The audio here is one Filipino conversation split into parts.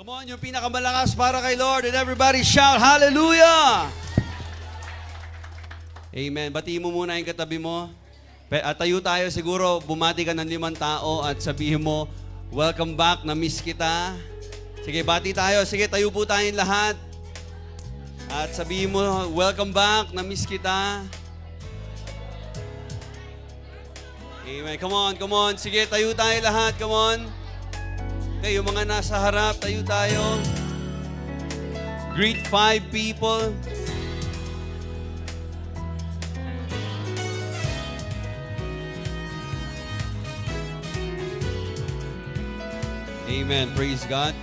Come on, yung pinakamalakas para kay Lord. And everybody shout, Hallelujah! Amen. Batiin mo muna yung katabi mo. At tayo tayo siguro, bumati ka ng 5 tao at sabihin mo, welcome back, na-miss kita. Sige, bati tayo. Sige, tayo po tayong lahat. At sabihin mo, welcome back, na-miss kita. Amen. Come on, come on. Sige, tayo tayo lahat. Come on. Okay, yung mga nasa harap, tayo tayo. Greet 5 people. Amen. Praise God.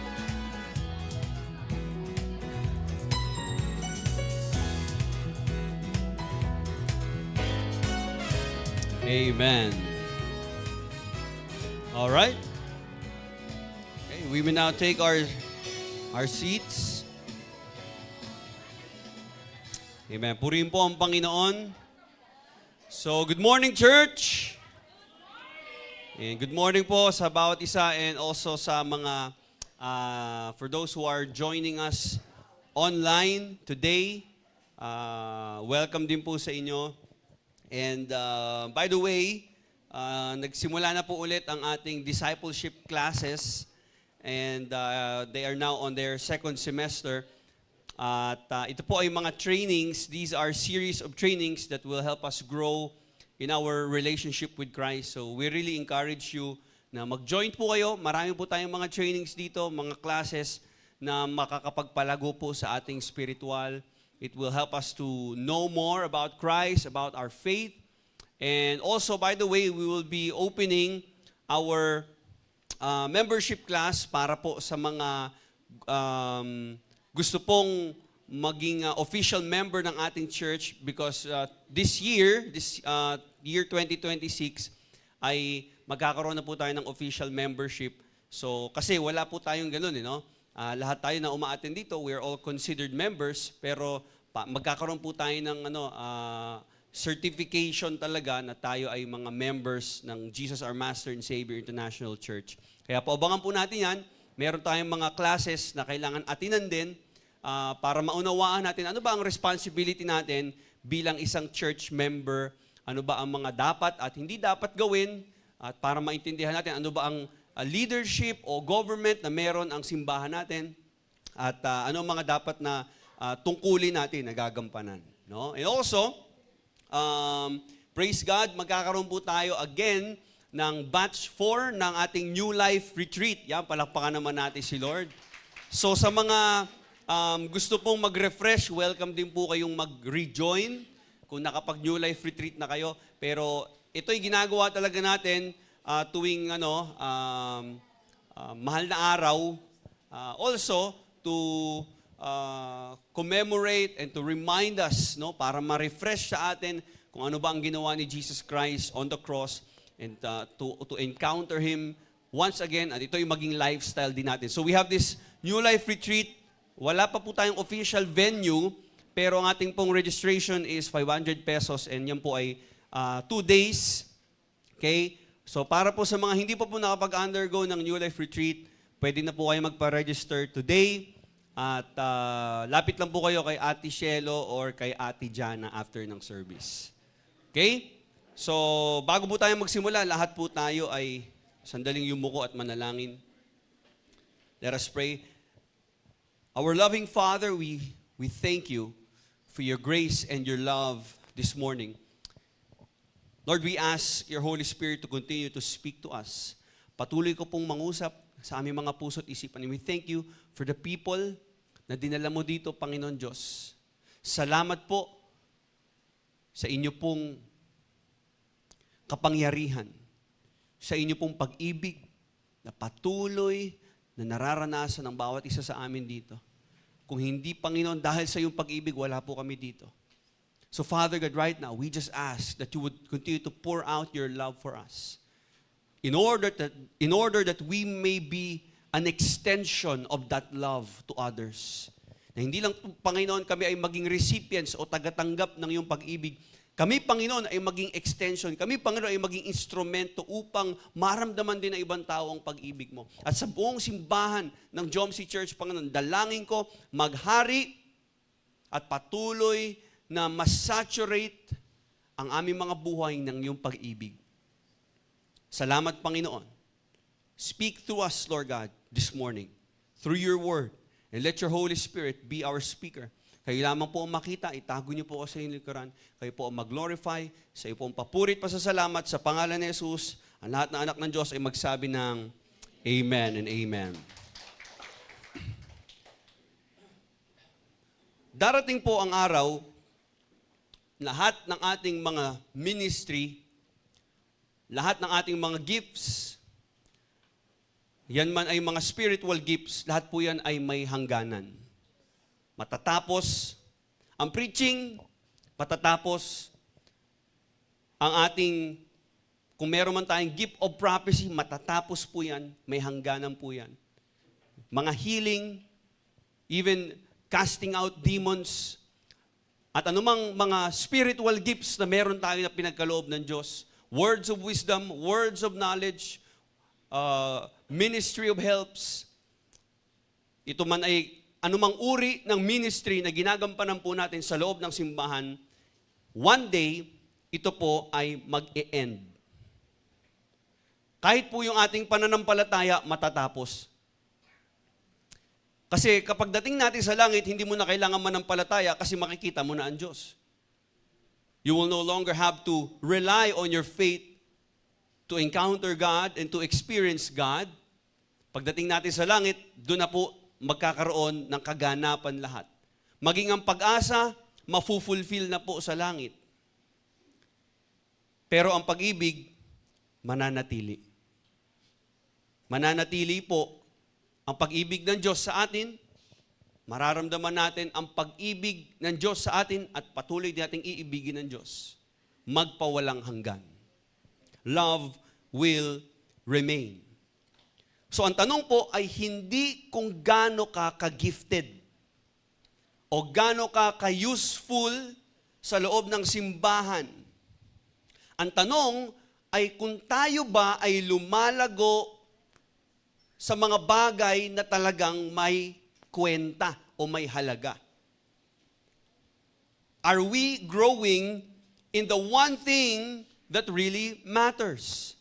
Amen. All right. Okay, we will now take our seats. Amen. Purihin po ang Panginoon. So, good morning, church. And good morning po sa bawat isa and also sa mga, for those who are joining us online today, welcome din po sa inyo. And by the way, nagsimula na po ulit ang ating discipleship classes and they are now on their 2nd semester. At ito po ay mga trainings. These are series of trainings that will help us grow in our relationship with Christ. So we really encourage you na mag-join po kayo. Marami po tayong mga trainings dito, mga classes na makakapagpalago po sa ating spiritual. It will help us to know more about Christ, about our faith. And also, by the way, we will be opening our membership class para po sa mga gusto pong maging official member ng ating church because this year 2026, ay magkakaroon na po tayo ng official membership. So, kasi wala po tayong ganun, no? Lahat tayo na uma-attend dito, we are all considered members, pero magkakaroon po tayo ng certification talaga na tayo ay mga members ng Jesus Our Master and Savior International Church. Kaya po, abangan po natin yan. Meron tayong mga classes na kailangan atinan din para maunawaan natin ano ba ang responsibility natin bilang isang church member, ano ba ang mga dapat at hindi dapat gawin, at para maintindihan natin ano ba ang leadership o government na meron ang simbahan natin at ano ang mga dapat na tungkulin natin na gagampanan. No? And also, praise God, magkakaroon po tayo again ng batch 4 ng ating New Life Retreat. Yan, palakpakan naman natin si Lord. So sa mga gusto pong mag-refresh, welcome din po kayong mag-rejoin kung nakapag-New Life Retreat na kayo. Pero ito'y ginagawa talaga natin tuwing mahal na araw. Also, to commemorate and to remind us, no, para ma-refresh sa atin kung ano ba ang ginawa ni Jesus Christ on the cross and to encounter Him once again. At ito'y maging lifestyle din natin. So we have this New Life Retreat. Wala pa po tayong official venue, pero ang ating pong registration is 500 pesos and yan po ay 2 days. Okay? So para po sa mga hindi pa po nakapag-undergo ng New Life Retreat, pwede na po kayo magpa-register today. At lapit lang po kayo kay Ate Shelo or kay Ate Jana after ng service. Okay? So bago po tayo magsimula, lahat po tayo ay sandaling yumuko at manalangin. Let us pray. Our loving Father, we thank you for your grace and your love this morning. Lord, we ask your Holy Spirit to continue to speak to us. Patuloy ko pong mangusap sa aming mga puso at isipan. And we thank you for the people na dinala mo dito, Panginoon Diyos. Salamat po sa inyo pong kapangyarihan, sa inyo pong pag-ibig na patuloy na nararanasan ng bawat isa sa amin dito. Kung hindi, Panginoon, dahil sa iyong pag-ibig, wala po kami dito. So, Father God, right now, we just ask that you would continue to pour out your love for us. In order that we may be an extension of that love to others. Na hindi lang, Panginoon, kami ay maging recipients o tagatanggap ng iyong pag-ibig, Kami, Panginoon, ay maging extension. Kami, Panginoon, ay maging instrumento upang maramdaman din ng ibang tao ang pag-ibig mo. At sa buong simbahan ng Jomsi Church, Panginoon, dalangin ko, maghari at patuloy na masaturate ang aming mga buhay ng iyong pag-ibig. Salamat, Panginoon. Speak to us, Lord God, this morning, through your word. And let your Holy Spirit be our speaker. Kayo lamang po ang makita, itago niyo po ako sa inyong likuran. Kayo po ang mag-glorify, sa iyo po ang papurit, pasasalamat sa pangalan ni Jesus. Ang lahat ng anak ng Diyos ay magsabi ng Amen and Amen. Darating po ang araw, lahat ng ating mga ministry, lahat ng ating mga gifts, yan man ay mga spiritual gifts, lahat po yan ay may hangganan. Matatapos ang preaching, matatapos ang ating, kung meron man tayong gift of prophecy, matatapos po yan, may hangganan po yan. Mga healing, even casting out demons, at anumang mga spiritual gifts na meron tayo na pinagkaloob ng Diyos, words of wisdom, words of knowledge, ministry of helps, ito man ay anumang uri ng ministry na ginagampanan po natin sa loob ng simbahan, one day, ito po ay mag-e-end. Kahit po yung ating pananampalataya, matatapos. Kasi kapag dating natin sa langit, hindi mo na kailangan manampalataya kasi makikita mo na ang Diyos. You will no longer have to rely on your faith to encounter God and to experience God. Pagdating natin sa langit, doon na po magkakaroon ng kaganapan lahat. Maging ang pag-asa, mafu-fulfill na po sa langit. Pero ang pag-ibig, mananatili. Mananatili po ang pag-ibig ng Diyos sa atin. Mararamdaman natin ang pag-ibig ng Diyos sa atin at patuloy nating iibigin ng Diyos. Magpawalang hanggan. Love will remain. So ang tanong po ay hindi kung gaano ka ka-gifted o gaano ka ka-useful sa loob ng simbahan. Ang tanong ay kung tayo ba ay lumalago sa mga bagay na talagang may kwenta o may halaga. Are we growing in the one thing that really matters?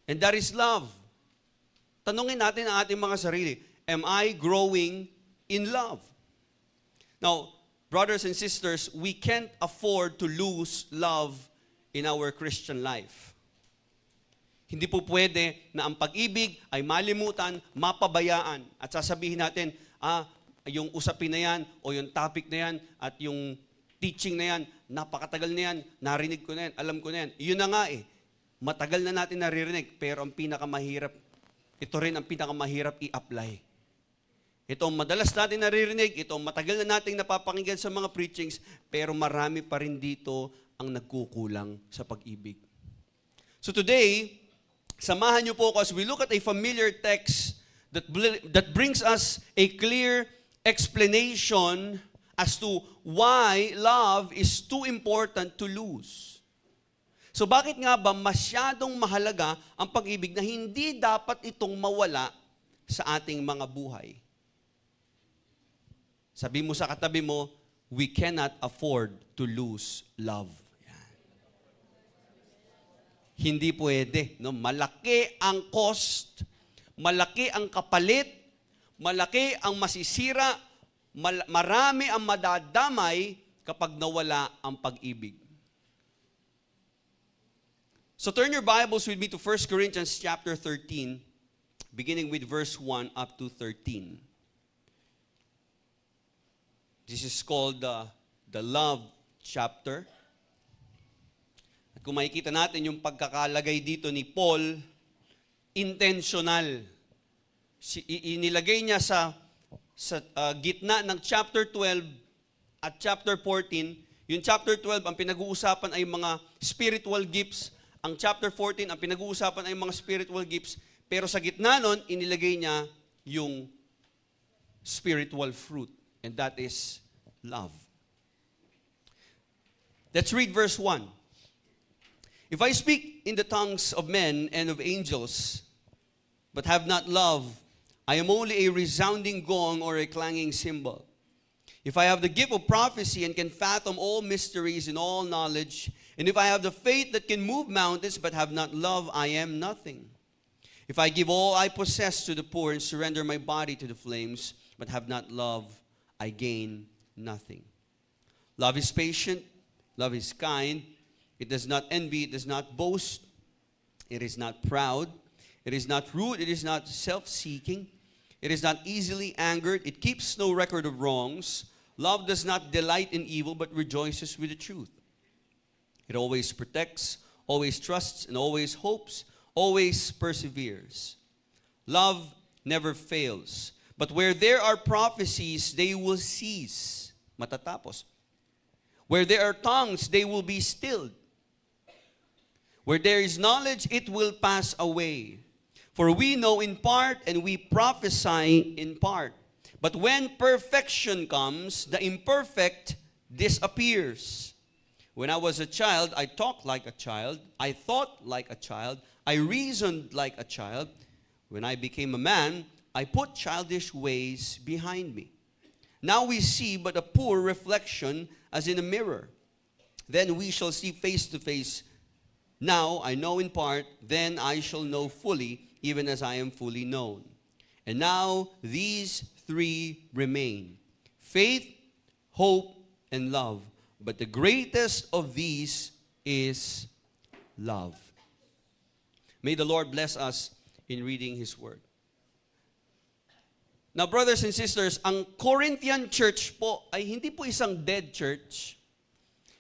And that is love. Tanungin natin ang ating mga sarili, am I growing in love? Now, brothers and sisters, we can't afford to lose love in our Christian life. Hindi po pwede na ang pag-ibig ay malimutan, mapabayaan, at sasabihin natin, yung usapin na yan, o yung topic na yan, at yung teaching na yan, napakatagal na yan, narinig ko na yan, alam ko na yan. Yun na nga matagal na natin naririnig, pero ang pinakamahirap, ito rin ang pinakamahirap i-apply. Ito ang madalas natin naririnig, ito ang matagal na nating napapakinggan sa mga preachings, pero marami pa rin dito ang nagkukulang sa pag-ibig. So today, samahan niyo po ako as we look at a familiar text that brings us a clear explanation as to why love is too important to lose. So bakit nga ba masyadong mahalaga ang pag-ibig na hindi dapat itong mawala sa ating mga buhay? Sabi mo sa katabi mo, we cannot afford to lose love. Yan. Hindi pwede. No? Malaki ang cost, malaki ang kapalit, malaki ang masisira, marami ang madadamay kapag nawala ang pag-ibig. So turn your Bibles with me to 1 Corinthians chapter 13, beginning with verse 1 up to 13. This is called the love chapter. At kung makikita natin yung pagkakalagay dito ni Paul, intentional. Inilagay niya sa gitna ng chapter 12 at chapter 14. Yung chapter 12, ang pinag-uusapan ay mga spiritual gifts. Ang chapter 14, ang pinag-uusapan ay mga spiritual gifts, pero sa gitna nun, inilagay niya yung spiritual fruit, and that is love. Let's read verse 1. If I speak in the tongues of men and of angels, but have not love, I am only a resounding gong or a clanging cymbal. If I have the gift of prophecy and can fathom all mysteries and all knowledge, and if I have the faith that can move mountains but have not love, I am nothing. If I give all I possess to the poor and surrender my body to the flames, but have not love, I gain nothing. Love is patient, love is kind, it does not envy, it does not boast, it is not proud, it is not rude, it is not self-seeking, it is not easily angered, it keeps no record of wrongs. Love does not delight in evil, but rejoices with the truth. It always protects, always trusts, and always hopes, always perseveres. Love never fails. But where there are prophecies, they will cease. Matatapos. Where there are tongues, they will be stilled. Where there is knowledge, it will pass away. For we know in part, and we prophesy in part. But when perfection comes, the imperfect disappears. When I was a child, I talked like a child. I thought like a child. I reasoned like a child. When I became a man, I put childish ways behind me. Now we see but a poor reflection as in a mirror. Then we shall see face to face. Now I know in part, then I shall know fully, even as I am fully known. And now these three remain: faith, hope, and love. But the greatest of these is love. May the Lord bless us in reading His Word. Now, brothers and sisters, ang Corinthian church po ay hindi po isang dead church.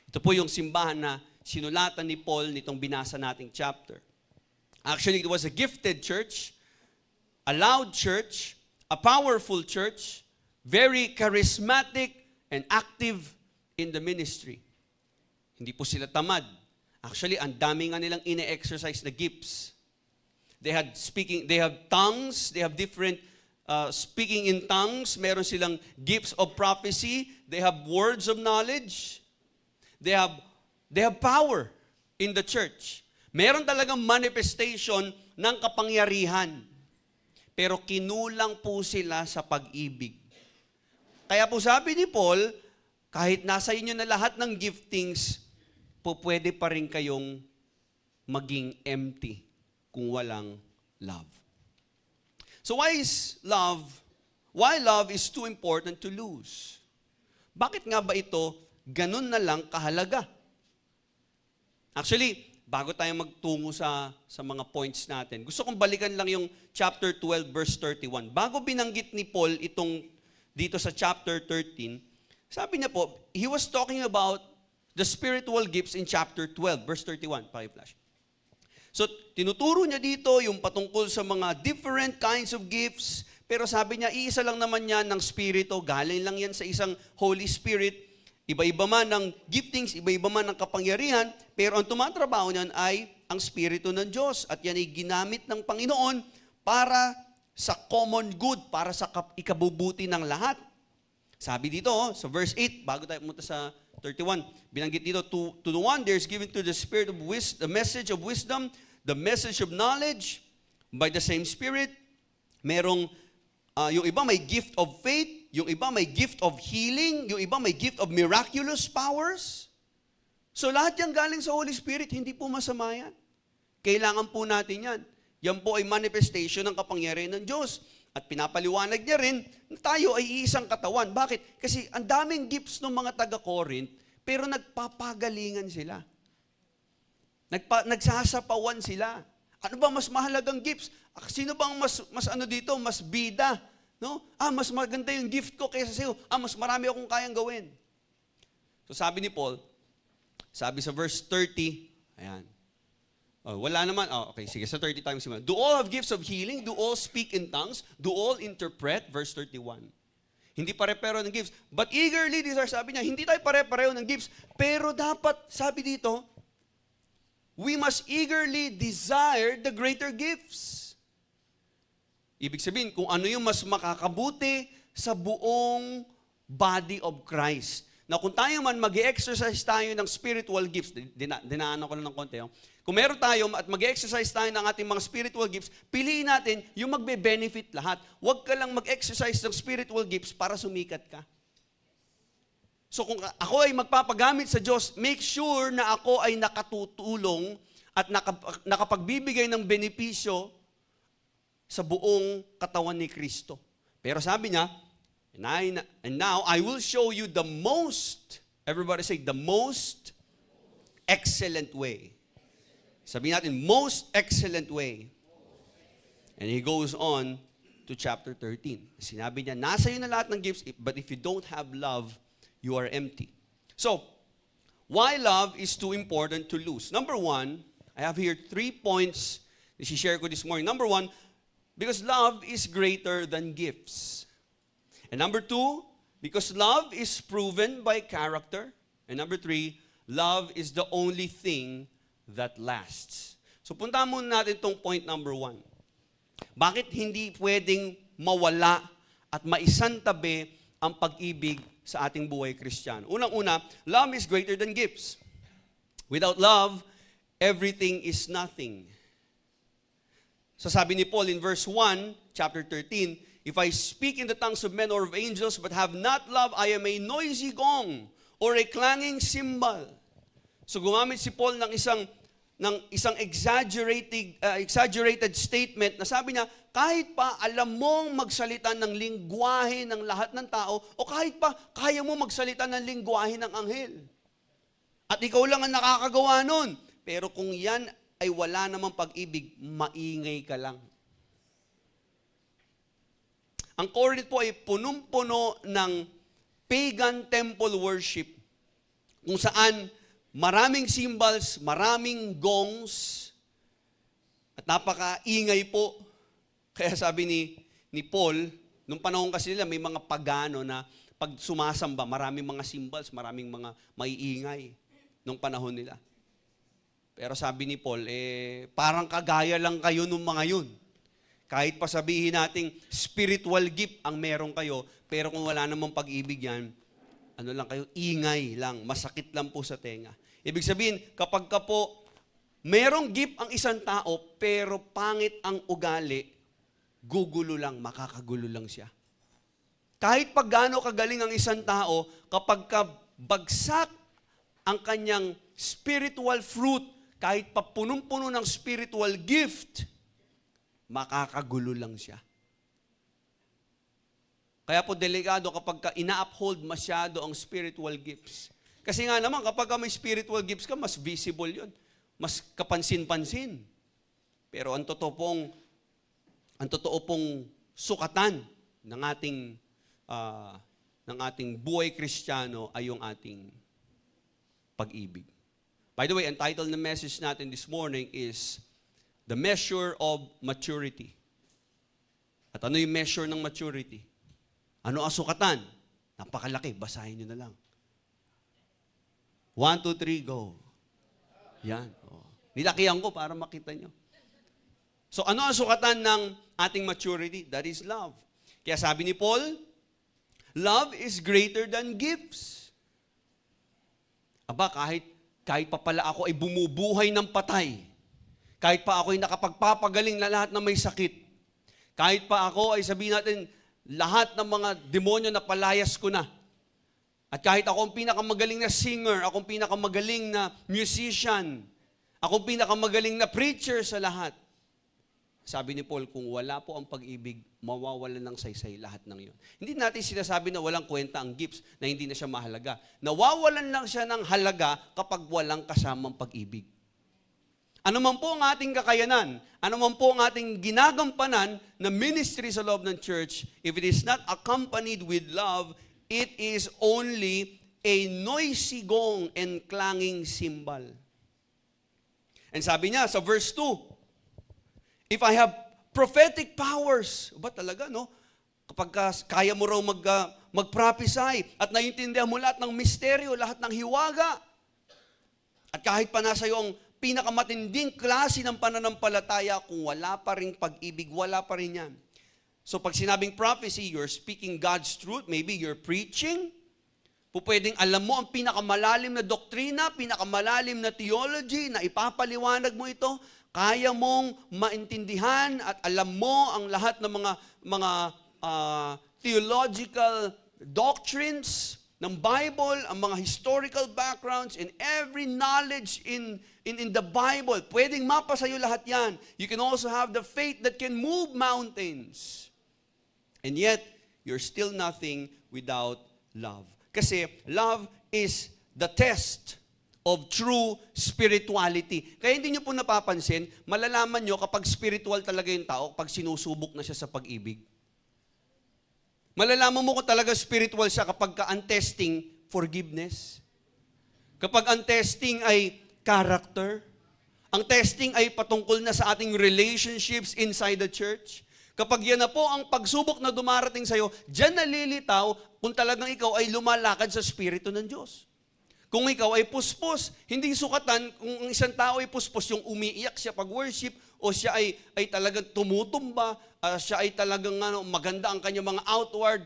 Ito po yung simbahan na sinulatan ni Paul nitong binasa nating chapter. Actually, it was a gifted church, a loud church, a powerful church, very charismatic and active in the ministry. Hindi po sila tamad. Actually, ang dami nga nilang ine-exercise na gifts. They have tongues, they have different speaking in tongues, meron silang gifts of prophecy, they have words of knowledge, they have power in the church. Meron talagang manifestation ng kapangyarihan. Pero kinulang po sila sa pag-ibig. Kaya po sabi ni Paul, kahit nasa inyo na lahat ng giftings, po pwede pa rin kayong maging empty kung walang love. So why love is too important to lose? Bakit nga ba ito ganun na lang kahalaga? Actually, bago tayo magtungo sa mga points natin, gusto kong balikan lang yung chapter 12, verse 31. Bago binanggit ni Paul itong dito sa chapter 13, sabi niya po, he was talking about the spiritual gifts in chapter 12, verse 31. Paki-flash. So, tinuturo niya dito yung patungkol sa mga different kinds of gifts, pero sabi niya, iisa lang naman yan ng Spirito, galing lang yan sa isang Holy Spirit, iba-iba man ng giftings, iba-iba man ng kapangyarihan, pero ang tumatrabaho niyan ay ang Spirito ng Diyos, at yan ay ginamit ng Panginoon para sa common good, para sa ikabubuti ng lahat. Sabi dito, sa verse 8, bago tayo pumunta sa 31, binanggit dito, to the one there is given to the Spirit of wisdom, the message of wisdom, the message of knowledge, by the same Spirit. Merong, yung iba may gift of faith, yung iba may gift of healing, yung iba may gift of miraculous powers. So lahat yan galing sa Holy Spirit, hindi po masama yan. Kailangan po natin yan. Yan po ay manifestation ng kapangyarihan ng Diyos. At pinapaliwanag niya rin na tayo ay iisang katawan. Bakit? Kasi ang daming gifts ng mga taga-Corinth, pero nagpapagalingan sila. Nagsasapawan sila. Ano ba mas mahalagang gifts? Sino bang mas ano dito? Mas bida? No? Mas maganda yung gift ko kaysa sa'yo. Mas marami akong kayang gawin. So sabi ni Paul, sabi sa verse 30, ayan. Wala naman. Okay, sige, sa 30 times. Do all have gifts of healing? Do all speak in tongues? Do all interpret? Verse 31. Hindi pare-pareho ng gifts. But eagerly, sabi niya, hindi tayo pare-pareho ng gifts. Pero dapat, sabi dito, we must eagerly desire the greater gifts. Ibig sabihin, kung ano yung mas makakabuti sa buong body of Christ. na kung tayo man mag-exercise tayo ng spiritual gifts, dinaanan ko lang ng konti, kung meron tayo at mag-exercise tayo ng ating mga spiritual gifts, piliin natin yung magbe-benefit lahat. Huwag ka lang mag-exercise ng spiritual gifts para sumikat ka. So kung ako ay magpapagamit sa Diyos, make sure na ako ay nakatutulong at nakapagbibigay ng benepisyo sa buong katawan ni Kristo. Pero sabi niya, and now I will show you the most, everybody say, the most excellent way. Sabihin natin, most excellent way. And he goes on to chapter 13. Sinabi niya, nasa iyo na lahat ng gifts, but if you don't have love, you are empty. So, why love is too important to lose? Number one, I have here 3 points na share ko this morning. Number one, because love is greater than gifts. And number 2, because love is proven by character. And number 3, love is the only thing that lasts. So punta muna natin itong point number 1. Bakit hindi pwedeng mawala at maisantabi ang pag-ibig sa ating buhay Kristiyano? Unang-una, love is greater than gifts. Without love, everything is nothing. So sabi ni Paul in verse 1, chapter 13, if I speak in the tongues of men or of angels but have not love, I am a noisy gong or a clanging cymbal. So gumamit si Paul ng isang exaggerated statement na sabi niya, kahit pa alam mong magsalita ng lingwahe ng lahat ng tao o kahit pa kaya mo magsalita ng lingwahe ng anghel. At ikaw lang ang nakakagawa nun. Pero kung yan ay wala namang pag-ibig, maingay ka lang. Ang Corinth po ay punong-puno ng pagan temple worship kung saan maraming cymbals, maraming gongs, at napakaingay po. Kaya sabi ni Paul, nung panahon kasi nila may mga pagano na pag sumasamba, maraming mga cymbals, maraming mga maiingay nung panahon nila. Pero sabi ni Paul, parang kagaya lang kayo nung mga yun. Kahit pa sabihin nating spiritual gift ang meron kayo, pero kung wala namang pag-ibig yan, ano lang kayo, ingay lang, masakit lang po sa tenga. Ibig sabihin, kapag ka po, merong gift ang isang tao, pero pangit ang ugali, gugulo lang, makakagulo lang siya. Kahit pag gaano kagaling ang isang tao, kapag ka bagsak ang kanyang spiritual fruit, kahit pa punong-puno ng spiritual gift, makakagulo lang siya. Kaya po delikado kapag ka ina-uphold masyado ang spiritual gifts. Kasi nga naman, kapag ka may spiritual gifts ka, mas visible yun. Mas kapansin-pansin. Pero ang totoo pong sukatan ng ating buhay Kristiyano ay yung ating pag-ibig. By the way, ang title ng message natin this morning is The Measure of Maturity. At ano yung measure ng maturity? Ano ang sukatan? Napakalaki, basahin nyo na lang. 1, 2, 3, go. Yan. Oh. Nilakihan ko para makita nyo. So ano ang sukatan ng ating maturity? That is love. Kaya sabi ni Paul, love is greater than gifts. Aba, kahit pa pala ako ay bumubuhay ng patay, kahit pa ako ay nakapagpapagaling na lahat na may sakit, kahit pa ako ay sabihin natin, lahat ng mga demonyo na palayas ko na, at kahit ako ang pinakamagaling na singer, ako ang pinakamagaling na musician, ako ang pinakamagaling na preacher sa lahat, sabi ni Paul, kung wala po ang pag-ibig, mawawalan ng saysay lahat ng yun. Hindi natin sinasabi na walang kwenta ang gifts, na hindi na siya mahalaga. Nawawalan lang siya ng halaga kapag walang kasamang pag-ibig. Ano man po ang ating kakayanan, ano man po ang ating ginagampanan na ministry sa loob ng church, if it is not accompanied with love, it is only a noisy gong and clanging cymbal. And sabi niya sa verse 2, if I have prophetic powers, ba talaga, no? Kapag kaya mo raw mag-prophesy at naiintindihan mo lahat ng misteryo, lahat ng hiwaga, at kahit pa nasa iyo ang pinakamatinding klase ng pananampalataya, kung wala pa rin pag-ibig, wala pa rin yan. So pag sinabing prophecy, you're speaking God's truth, maybe you're preaching, Pupwedeng alam mo ang pinakamalalim na doktrina, pinakamalalim na theology na ipapaliwanag mo ito. Kaya mong maintindihan at alam mo ang lahat ng mga theological doctrines ng Bible, ang mga historical backgrounds, and every knowledge in the Bible. Pwedeng mapa sa'yo lahat yan. You can also have the faith that can move mountains. And yet, you're still nothing without love. Kasi love is the test of true spirituality. Kaya hindi nyo po napapansin, malalaman nyo kapag spiritual talaga yung tao, pag sinusubok na siya sa pag-ibig. Malalaman mo kung talaga spiritual siya kapag ang testing, forgiveness. Kapag ang testing ay character. Ang testing ay patungkol na sa ating relationships inside the church. Kapag yan na po ang pagsubok na dumarating sa'yo, diyan nalilitaw kung talagang ikaw ay lumalakad sa Espiritu ng Diyos. Kung ikaw ay puspos, hindi sukatan kung ang isang tao ay puspos, yung umiiyak siya pag worship, o siya ay talagang tumutumba, siya ay talagang maganda ang kanyang mga outward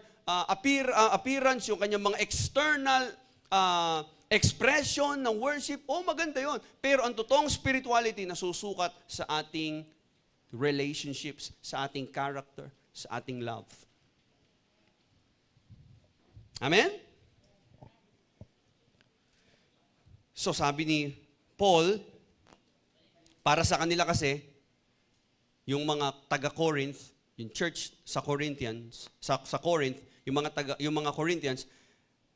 appearance, yung kanyang mga external expression ng worship, maganda yon. Pero ang totoong spirituality nasusukat sa ating relationships, sa ating character, sa ating love. Amen? So sabi ni Paul, para sa kanila kasi, yung mga taga-Corinth, yung church sa Corinthians, sa Corinth, yung mga Corinthians,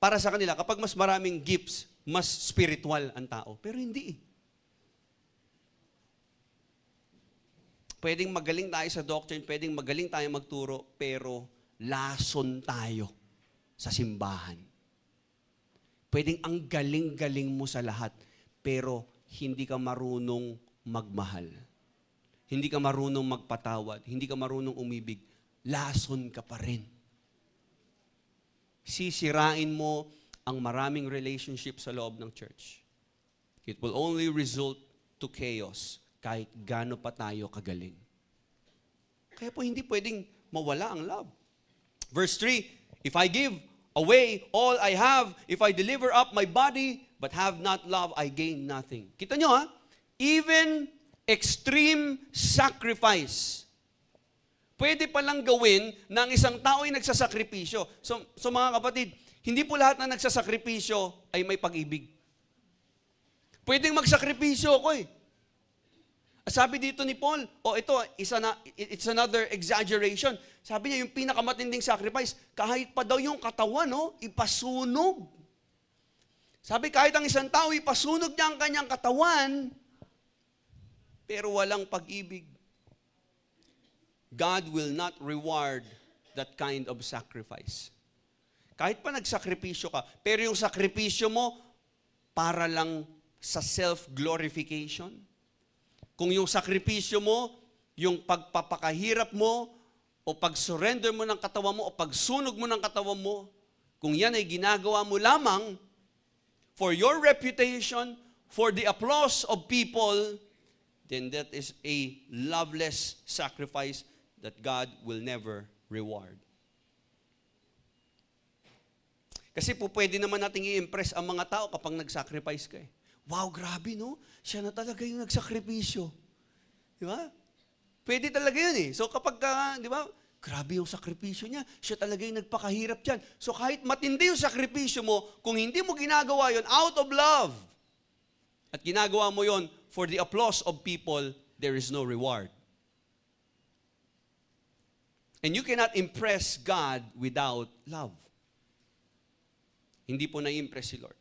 para sa kanila, kapag mas maraming gifts, mas spiritual ang tao. Pero hindi. Pwedeng magaling tayo sa doctrine, pwedeng magaling tayo magturo, pero lason tayo sa simbahan. Pwedeng ang galing-galing mo sa lahat, pero hindi ka marunong magmahal. Hindi ka marunong magpatawad. Hindi ka marunong umibig. Lason ka pa rin. Sisirain mo ang maraming relationship sa loob ng church. It will only result to chaos kahit gaano pa tayo kagaling. Kaya po hindi pwedeng mawala ang love. Verse 3, if I give away all I have, if I deliver up my body, but have not love, I gain nothing. Kita nyo ha? Even extreme sacrifice. Pwede palang gawin ng isang tao ay nagsasakripisyo. So mga kapatid, hindi po lahat na nagsasakripisyo ay may pag-ibig. Pwedeng magsakripisyo ako eh. Sabi dito ni Paul, it's another exaggeration. Sabi niya, yung pinakamatinding sacrifice, kahit pa daw yung katawan, ipasunog. Sabi, kahit ang isang tao, ipasunog niya ang kanyang katawan, pero walang pag-ibig. God will not reward that kind of sacrifice. Kahit pa nagsakripisyo ka, pero yung sakripisyo mo, para lang sa self-glorification. Kung yung sakripisyo mo, yung pagpapakahirap mo, o pag-surrender mo ng katawan mo, o pagsunog mo ng katawan mo, kung yan ay ginagawa mo lamang for your reputation, for the applause of people, then that is a loveless sacrifice that God will never reward. Kasi po pwede naman nating i-impress ang mga tao kapag nag-sacrifice ka eh. Wow, grabe no? Siya na talaga yung nagsakripisyo. Di ba? Pwede talaga yun eh. So kapag, di ba, grabe yung sakripisyo niya. Siya talaga yung nagpakahirap dyan. So kahit matindi yung sakripisyo mo, kung hindi mo ginagawa yun out of love, at ginagawa mo yun for the applause of people, there is no reward. And you cannot impress God without love. Hindi po na-impress si Lord.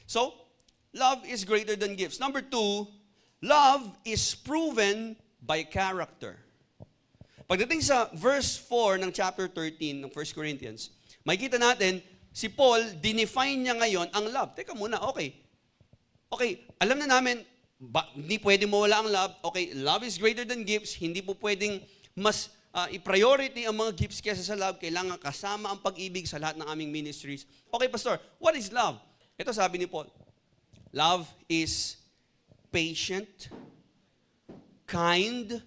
So, love is greater than gifts. Number 2, love is proven by character. Pagdating sa verse 4 ng chapter 13 ng 1 Corinthians, makikita natin, si Paul, dinefine niya ngayon ang love. Teka muna, okay, alam na namin, hindi pwedeng mawala ang love. Okay, love is greater than gifts. Hindi po pwedeng mas i-priority ang mga gifts kaysa sa love. Kailangan kasama ang pag-ibig sa lahat ng aming ministries. Okay, Pastor, what is love? Ito sabi ni Paul. Love is patient, kind.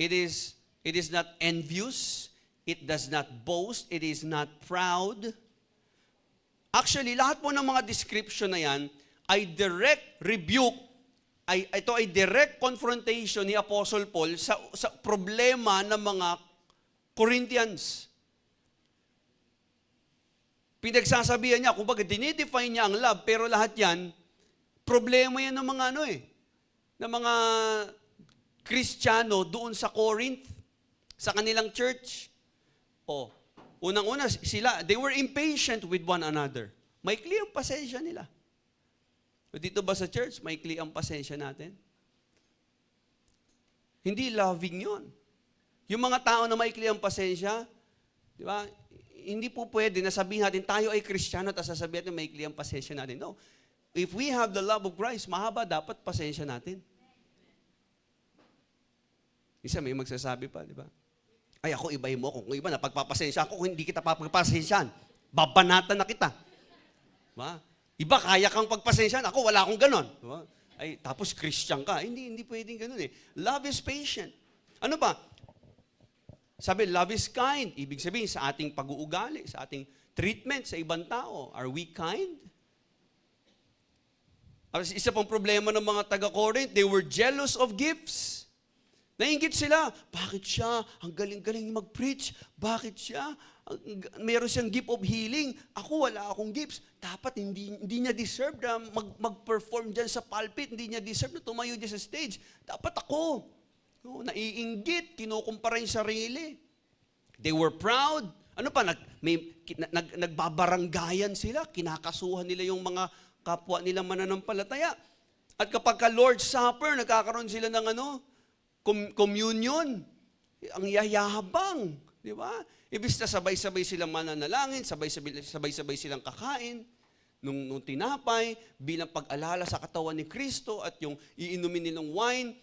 It is not envious. It does not boast. It is not proud. Actually, lahat po ng mga description na yan ay direct rebuke, ito ay direct confrontation ni Apostle Paul sa problema ng mga Corinthians. Pinagsasabihan niya, kumbaga dinidefine niya ang love, pero lahat yan, problema yan ng mga ng mga Kristiyano doon sa Corinth, sa kanilang church. Unang-una sila, they were impatient with one another. Maikli ang pasensya nila. Dito ba sa church, maikli ang pasensya natin? Hindi loving yun. Yung mga tao na maikli ang pasensya, di ba? Hindi po pwede na sabihin natin, tayo ay Kristiyano, at sasabihin natin, maikli ang pasensya natin. No. If we have the love of Christ, mahaba dapat pasensya natin. Isa may magsasabi pa, di ba? Ay, ako ibahin mo. Kung iba na pagpapasensya ako, kung hindi kita papagpasensyahan, babanatan na kita. Diba? Iba, kaya kang pagpasensyahan. Ako, wala akong ganon. Diba? Ay, tapos Christian ka. Hindi pwedeng ganon eh. Love is patient. Ano ba? Sabi, love is kind. Ibig sabihin, sa ating pag-uugali, sa ating treatment sa ibang tao, are we kind? Isa pang problema ng mga taga-Corinth, they were jealous of gifts. Nainggit sila. Bakit siya? Ang galing-galing mag-preach. Bakit siya? Meron siyang gift of healing. Ako, wala akong gifts. Dapat hindi niya deserve na mag-perform dyan sa pulpit. Hindi niya deserve na tumayo dyan sa stage. Dapat ako. No, naiinggit. Kinukumpara yung sarili. They were proud. Ano pa? Nagbabaranggayan sila. Kinakasuhan nila yung mga kapwa nila mananampalataya. At kapag Lord's Supper, nagkakaroon sila ng communion. Ang yayabang. Di ba? Ibig na sabay-sabay silang mananalangin, sabay-sabay silang kakain nung tinapay, bilang pag-alala sa katawan ni Kristo at yung iinumin nilang wine,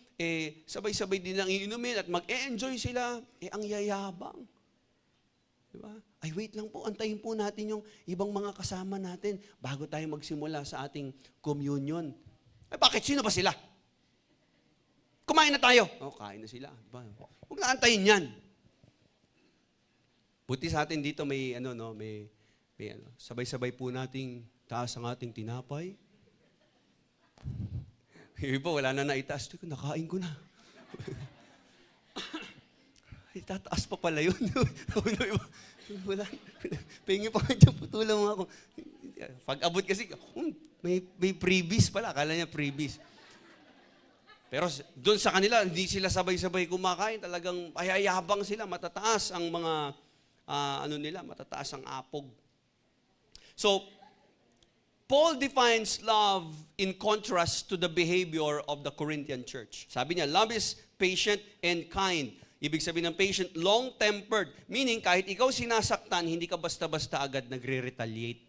sabay-sabay din lang iinumin at mag-e-enjoy sila. Ang yayabang. Di ba? Ay, wait lang po, antayin po natin yung ibang mga kasama natin bago tayo magsimula sa ating communion. Ay, bakit? Sino ba sila? Kumain na tayo. Kain na sila. Diba? Huwag na antayin yan. Buti sa atin dito may sabay-sabay po nating taas ang ating tinapay. Iba, wala na naitaas. Nakain ko na. Ay, tataas pa pala yun. Wala. Pengi pa dyan, putulang ako. Pag abot kasi, may freebies pala. Akala niya freebies. Pero doon sa kanila, hindi sila sabay-sabay kumakain. Talagang ayayabang sila. Matataas ang mga, matataas ang apog. So, Paul defines love in contrast to the behavior of the Corinthian church. Sabi niya, love is patient and kind. Ibig sabihin ng patient, long-tempered. Meaning, kahit ikaw sinasaktan, hindi ka basta-basta agad nagre-retaliate.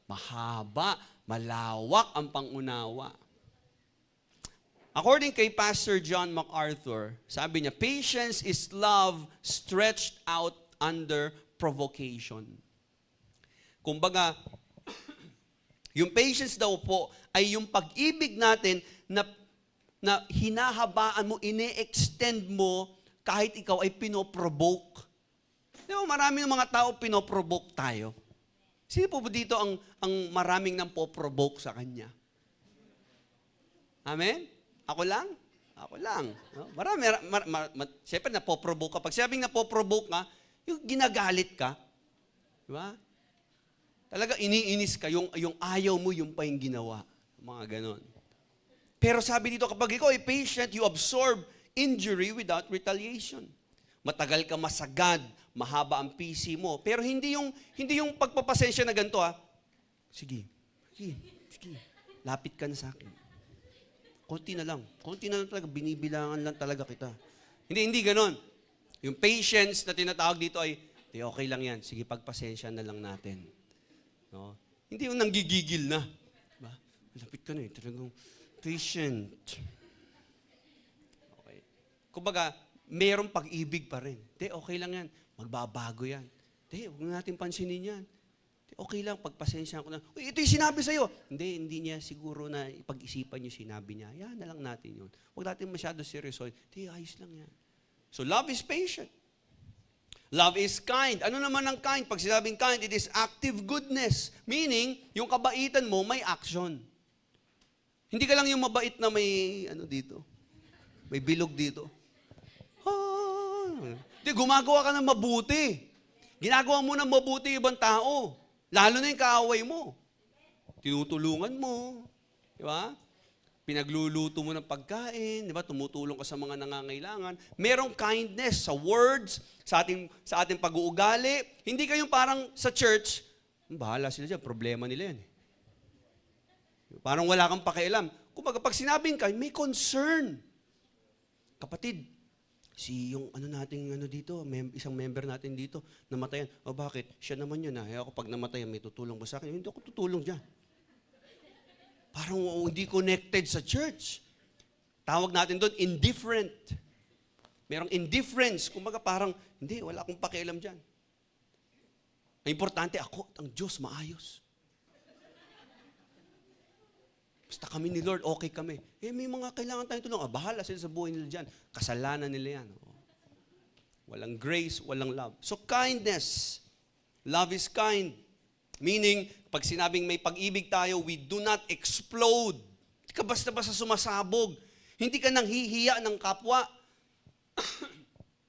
Mahaba, malawak ang pangunawa. According kay Pastor John MacArthur, sabi niya, patience is love stretched out under provocation. Kumbaga, yung patience daw po ay yung pag-ibig natin na hinahabaan mo, ine-extend mo kahit ikaw ay pinoprovoke. Di ba, maraming mga tao pinoprovoke tayo. Sino po dito ang maraming nang poprovoke sa kanya? Amen? Ako lang? Ako lang. No? Siyempre, napoprovoke ka. Pag sabing napoprovoke ka, yung ginagalit ka, di ba? Talaga, iniinis ka. Yung ayaw mo, yung pa yung ginawa. Mga ganon. Pero sabi dito, kapag ikaw ay patient, you absorb injury without retaliation. Matagal ka masagad, mahaba ang PC mo. Pero hindi yung pagpapasensya na ganito, Sige. Lapit ka na sa akin. Konti na lang talaga, binibilangan lang talaga kita. Hindi ganon. Yung patience na tinatawag dito ay, okay lang yan, sige, pagpasensya na lang natin. No? Hindi yung nanggigigil na. Diba? Lapit ka na talagang patient. Okay. Kumbaga, mayroong pag-ibig pa rin. Okay lang yan, magbabago yan. Huwag natin pansinin yan. Okay lang, pagpasensya ko na. Ito yung sinabi sa'yo. Hindi niya siguro na ipag-isipan yung sinabi niya. Yan na lang natin yun. Huwag natin masyado seryosoin. Ayos lang yan. So love is patient. Love is kind. Ano naman ang kind? Pag sinabing kind, it is active goodness. Meaning, yung kabaitan mo, may action. Hindi ka lang yung mabait na may, dito, may bilog dito. Hindi, gumagawa ka ng mabuti. Ginagawa mo ng mabuti yung ibang tao. Lalo na yung kaaway mo. Tinutulungan mo. Di ba? Pinagluluto mo ng pagkain, di ba? Tumutulong ka sa mga nangangailangan. Merong kindness sa words, sa ating pag-uugali. Hindi kayong parang sa church, bahala sila dyan, problema nila yan. Parang wala kang pakialam. Kumbaga, pag sinabing kind, may concern. Kapatid, yung dito, isang member natin dito, namatayan. O bakit? Siya naman yun. Ako pag namatayan, may tutulong ba sa akin? Hindi ako tutulong dyan. Parang hindi connected sa church. Tawag natin doon, indifferent. Merong indifference. Kumbaga parang, hindi, wala akong pakialam dyan. Ang importante, ako at ang Diyos maayos. Basta kami ni Lord, okay kami. May mga kailangan tayong tulong. Bahala sila sa buhay nila dyan. Kasalanan nila yan. Walang grace, walang love. So kindness. Love is kind. Meaning, pag sinabing may pag-ibig tayo, we do not explode. Hindi ka basta-basta sumasabog. Hindi ka nang hihiya ng kapwa.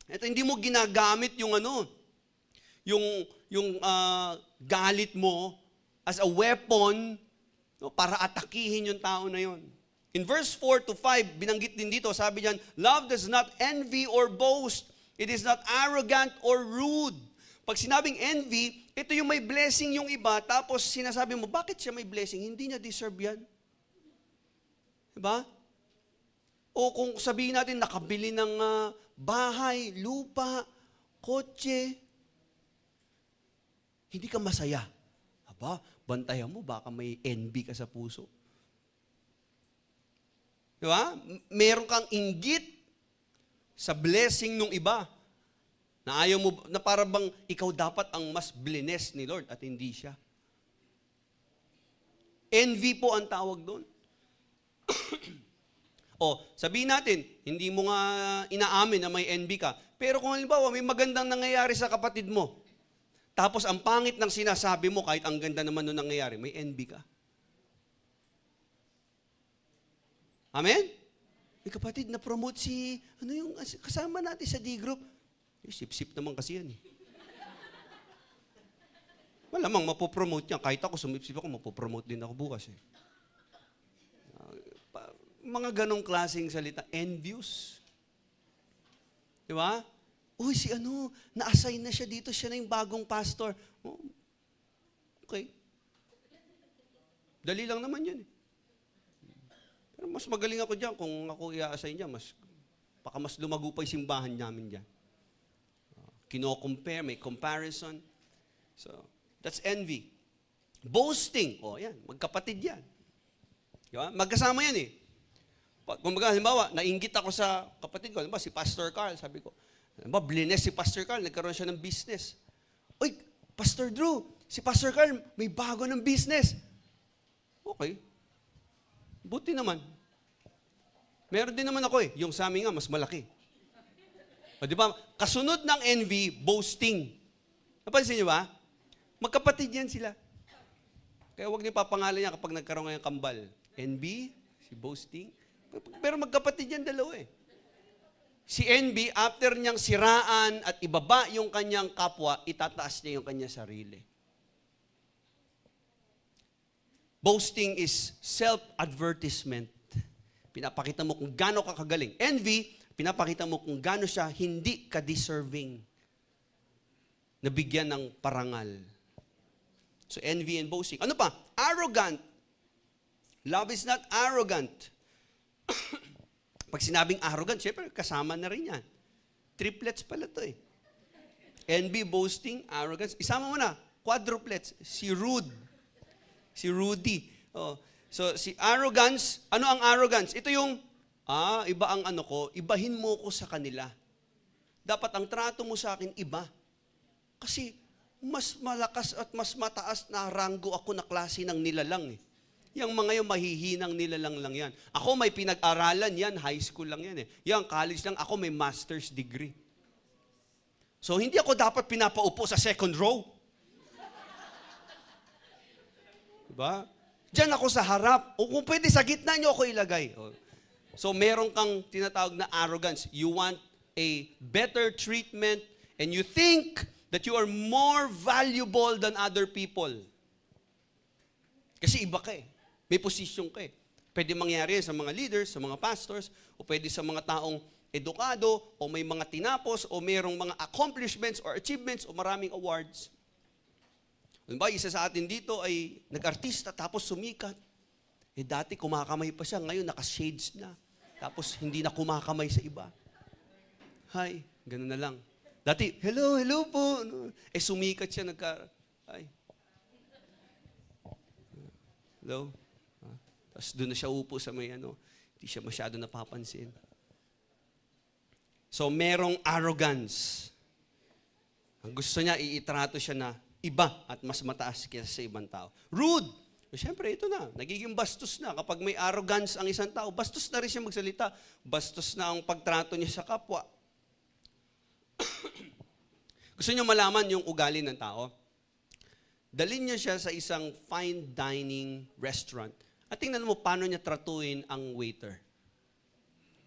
Ito, hindi mo ginagamit yung galit mo as a weapon para atakihin yung tao na yon. In verse 4 to 5, binanggit din dito, sabi diyan, love does not envy or boast. It is not arrogant or rude. Pag sinabing envy, ito yung may blessing yung iba, tapos sinasabi mo, bakit siya may blessing? Hindi niya deserve yan. Diba? O kung sabihin natin, nakabili ng bahay, lupa, kotse, hindi ka masaya. Aba, bantayan mo, baka may envy ka sa puso. Diba? Meron kang inggit sa blessing ng iba. Na ayaw mo, na para bang ikaw dapat ang mas blessed ni Lord at hindi siya. Envy po ang tawag doon. Sabihin natin, hindi mo nga inaamin na may envy ka. Pero kung halimbawa, may magandang nangyayari sa kapatid mo, tapos ang pangit ng sinasabi mo, kahit ang ganda naman nung nangyayari, may envy ka. Amen? May kapatid, na-promote yung kasama natin sa D-group. Sip-sip naman kasi yan eh. Malamang mapopromote niya. Kahit ako sumipsip ako, mapopromote din ako bukas eh. Mga ganong klaseng salita, envious. Di ba? Uy, na-assign na siya dito, siya na yung bagong pastor. Okay. Dali lang naman yun eh. Pero mas magaling ako dyan kung ako i-assign dyan, baka mas lumago pa yung simbahan namin dyan. Kino-compare, may comparison. So, that's envy. Boasting. Yan, magkapatid yan. Diba? Magkasama yan eh. Kumbaga, halimbawa, nainggit ako sa kapatid ko. Halimbawa, si Pastor Carl, sabi ko. Halimbawa, blines si Pastor Carl, nagkaroon siya ng business. Uy, Pastor Drew, si Pastor Carl, may bago ng business. Okay. Buti naman. Meron din naman ako yung sa amin nga, mas malaki. Di ba? Kasunod ng envy, boasting. Napansin niyo ba? Magkapatid yan sila. Kaya huwag niyo papangalan niya kapag nagkaroon ngayong kambal. Envy, si boasting. Pero magkapatid yan dalawa eh. Si envy, after niyang siraan at ibaba yung kanyang kapwa, itataas niya yung kanyang sarili. Boasting is self-advertisement. Pinapakita mo kung gaano ka kagaling. Envy, pinapakita mo kung gaano siya hindi ka-deserving na bigyan ng parangal. So, envy and boasting. Ano pa? Arrogant. Love is not arrogant. Pag sinabing arrogant, syempre, kasama na rin yan. Triplets pala to eh. Envy, boasting, arrogance. Isama mo na, quadruplets. Si Rude. Si Rudy. So, si arrogance, ano ang arrogance? Ito yung, iba ang ibahin mo ko sa kanila. Dapat ang trato mo sa akin, iba. Kasi, mas malakas at mas mataas na ranggo ako na klase ng nilalang eh. Yang mga yung mahihinang nilalang lang yan. Ako may pinag-aralan yan, high school lang yan eh. Yang college lang, ako may master's degree. So, hindi ako dapat pinapaupo sa second row. Diba? Diyan ako sa harap. O kung pwede, sa gitna nyo ako ilagay. So, meron kang tinatawag na arrogance. You want a better treatment and you think that you are more valuable than other people. Kasi iba ka eh. May posisyon ka eh. Pwede mangyari yan sa mga leaders, sa mga pastors, o pwede sa mga taong edukado, o may mga tinapos, o mayroong mga accomplishments or achievements, o maraming awards. Diba, isa sa atin dito ay nag-artista tapos sumikat. Eh dati kumakamay pa siya, ngayon naka-shades na. Tapos hindi na kumakamay sa iba. Hi, ganun na lang. Dati, hello po. Eh sumikat siya, hi. Hello. Tapos doon na siya upo sa may hindi siya masyado napapansin. So merong arrogance. Ang gusto niya, iitrato siya na iba at mas mataas kaysa sa ibang tao. Rude. Siyempre, ito na. Nagiging bastos na. Kapag may arrogance ang isang tao, bastos na rin siya magsalita. Bastos na ang pagtrato niya sa kapwa. Gusto niyo malaman yung ugali ng tao? Dalhin niya siya sa isang fine dining restaurant. At tingnan mo paano niya tratuin ang waiter.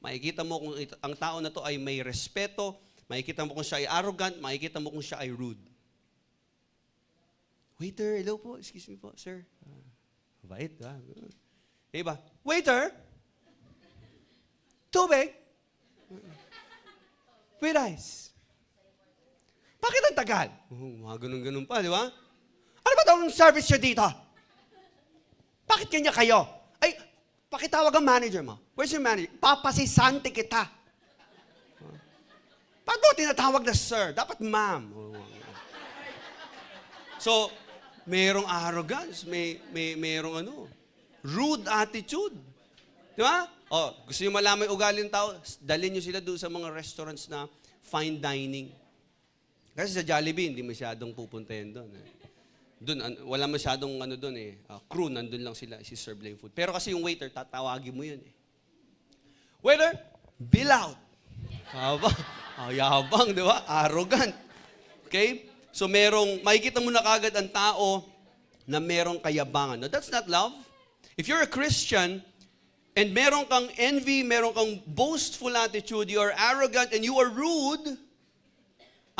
Makikita mo kung ang tao na to ay may respeto, makikita mo kung siya ay arrogant, makikita mo kung siya ay rude. Waiter, hello po. Excuse me po, sir. Bait, ha? Diba? Waiter! Tubig! With ice. Bakit ang tagal? Mga ganun-ganun pa, di ba? Ano ba itong service nyo dito? Bakit kanya kayo? Ay, pakitawag ang manager mo. Where's your manager? Papasisante kita. Bakit mo tinatawag na sir? Dapat ma'am. So, mayroong arrogance, mayroong rude attitude. Di ba? Gusto nyo malaman yung ugali ng tao? Dalhin nyo sila doon sa mga restaurants na fine dining. Kasi sa Jollibee, hindi masyadong pupuntahin doon. Doon, wala masyadong doon eh. Crew, nandun lang sila, si-serve lang yung food. Pero kasi yung waiter, tatawagin mo yun eh. Waiter, bill out. Yabang, di ba? Arrogant. Okay? So makikita mo na kagad ang tao na merong kayabangan. No, that's not love. If you're a Christian, and meron kang envy, meron kang boastful attitude, you are arrogant, and you are rude,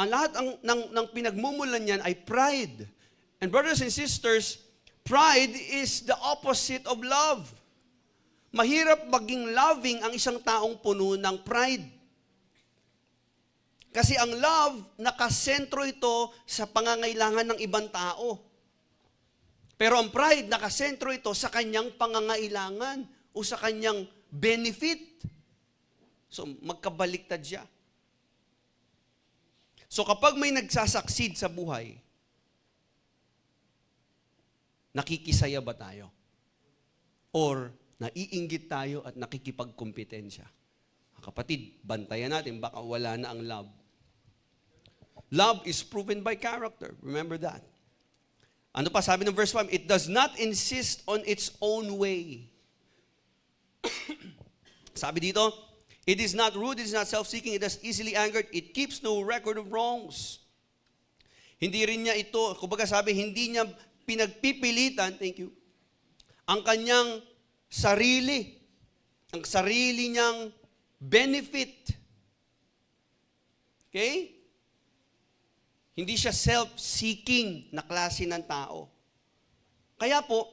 ang lahat ng pinagmumulan niyan ay pride. And brothers and sisters, pride is the opposite of love. Mahirap maging loving ang isang taong puno ng pride. Kasi ang love, nakasentro ito sa pangangailangan ng ibang tao. Pero ang pride, nakasentro ito sa kanyang pangangailangan o sa kanyang benefit. So, magkabaliktad siya. So, kapag may nagsasucceed sa buhay, nakikisaya ba tayo? Or naiinggit tayo at nakikipagkompetensya? Kapatid, bantayan natin, baka wala na ang love. Love is proven by character. Remember that. Ano pa sabi ng verse 5? It does not insist on its own way. Sabi dito, it is not rude, it is not self-seeking, it is easily angered, it keeps no record of wrongs. Hindi rin niya ito, kumbaga sabi, hindi niya pinagpipilitan, thank you, ang kanyang sarili, ang sarili niyang benefit. Okay? Hindi siya self-seeking na klase ng tao. Kaya po,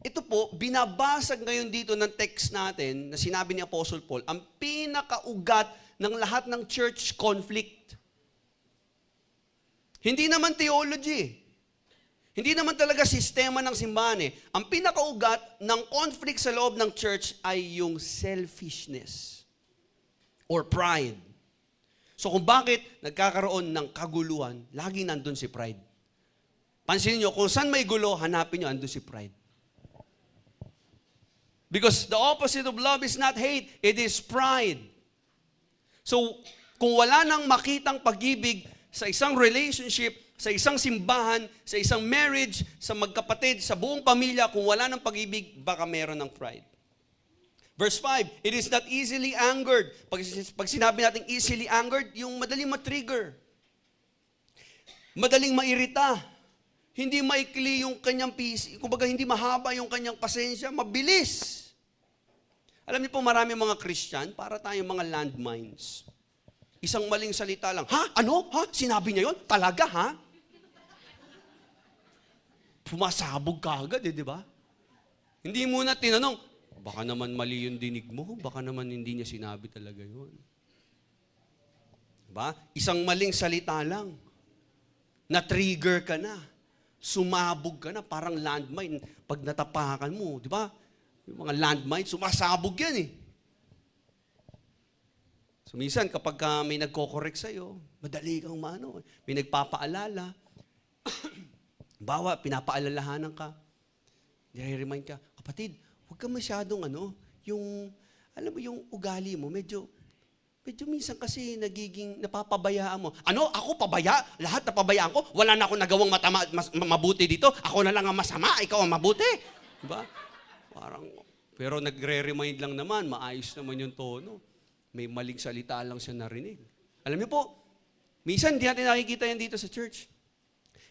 ito po, binabasag ngayon dito ng text natin na sinabi ni Apostle Paul, ang pinakaugat ng lahat ng church conflict. Hindi naman theology. Hindi naman talaga sistema ng simbahan eh. Ang pinakaugat ng conflict sa loob ng church ay yung selfishness or pride. So kung bakit nagkakaroon ng kaguluhan, lagi nandun si pride. Pansinin nyo, kung saan may gulo, hanapin nyo, andun si pride. Because the opposite of love is not hate, it is pride. So, kung wala nang makitang pag-ibig sa isang relationship, sa isang simbahan, sa isang marriage, sa magkapatid, sa buong pamilya, kung wala nang pag-ibig, baka meron ng pride. Verse 5, it is not easily angered. Pag sinabi natin easily angered, yung madaling matrigger. Madaling mairita. Hindi maikli yung kanyang peace. Kumbaga, hindi mahaba yung kanyang pasensya. Mabilis. Alam niyo po, marami mga Christian, para tayong mga landmines. Isang maling salita lang, ha? Ano? Ha? Sinabi niya yun? Talaga, ha? Pumasabog ka agad, di ba? Hindi muna tinanong, baka naman mali yung dinig mo, baka naman hindi niya sinabi talaga yun. Diba? Isang maling salita lang, na-trigger ka na, sumabog ka na, parang landmine, pag natapakan mo, di ba? Yung mga landmine, sumasabog yan eh. So minsan, kapag may nagko-correct sa'yo, madali kang may nagpapaalala, bawa, pinapaalalahanan ka, nire-remind ka, kapatid, huwag ka masyadong alam mo yung ugali mo, medyo minsan kasi napapabayaan mo. Ano? Ako pabaya? Lahat napabayaan ko? Wala na akong nagawang mabuti dito? Ako na lang ang masama, ikaw ang mabuti? Diba? Pero nagre-remind lang naman, maayos naman yung tono. May maling salita lang siya narinig. Alam niyo po, minsan di natin nakikita yan dito sa church.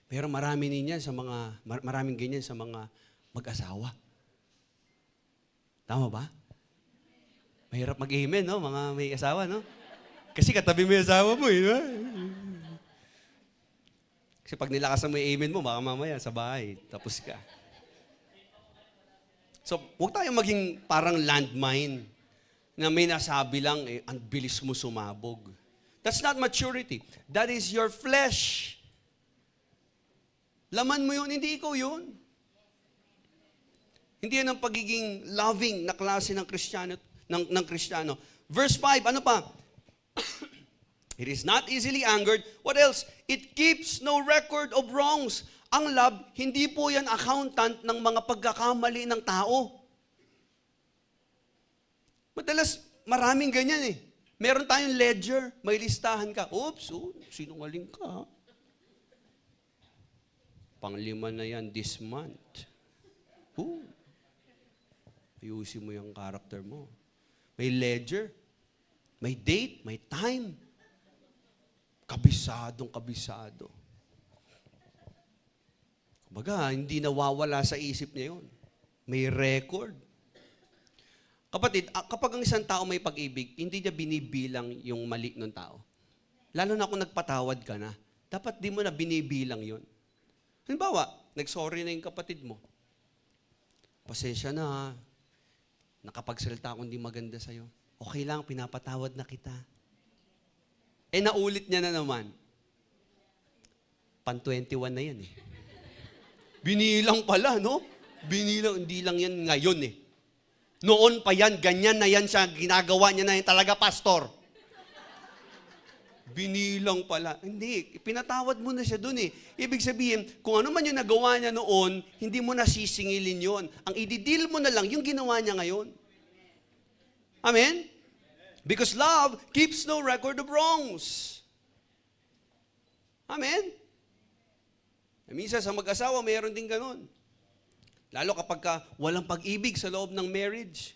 Pero maraming ganyan sa mga mag-asawa. Tama ba? Mahirap mag-amen, no? Mga may asawa, no? Kasi katabi mo yung asawa mo, eh. Kasi pag nilakasan mo yung amen mo, baka mamaya sa bahay, tapos ka. So, huwag tayong maging parang landmine na may nasabi lang, ang bilis mo sumabog. That's not maturity. That is your flesh. Laman mo yun, hindi ikaw yun. Hindi yan ang pagiging loving na klase ng Kristiyano. Verse 5, ano pa? It is not easily angered. What else? It keeps no record of wrongs. Ang love, hindi po yan accountant ng mga pagkakamali ng tao. Madalas, maraming ganyan eh. Meron tayong ledger, may listahan ka. Oops, sinungaling ka. Panglima na yan this month. Ayusin mo yung character mo. May ledger, may date, may time. Kabisado. Kumbaga, hindi nawawala sa isip niya yun. May record. Kapatid, kapag ang isang tao may pag-ibig, hindi niya binibilang yung mali ng tao. Lalo na kung nagpatawad ka na, dapat di mo na binibilang yun. Halimbawa, nag-sorry na yung kapatid mo. Pasensya na, nakapagsalita akong di maganda sa'yo. Okay lang, pinapatawad na kita. Naulit niya na naman. Pan 21 na yan eh. Binilang pala, no? Binilang, hindi lang yan ngayon eh. Noon pa yan, ganyan na yan siya, ginagawa niya na yan talaga, pastor. Binilang pala. Hindi, pinatawad mo na siya dun eh. Ibig sabihin, kung ano man yung nagawa niya noon, hindi mo na sisingilin yon. Ang ididil mo na lang yung ginawa niya ngayon. Amen? Because love keeps no record of wrongs. Amen? Minsan sa mag-asawa, mayroon din ganun. Lalo kapag walang pag-ibig sa loob ng marriage.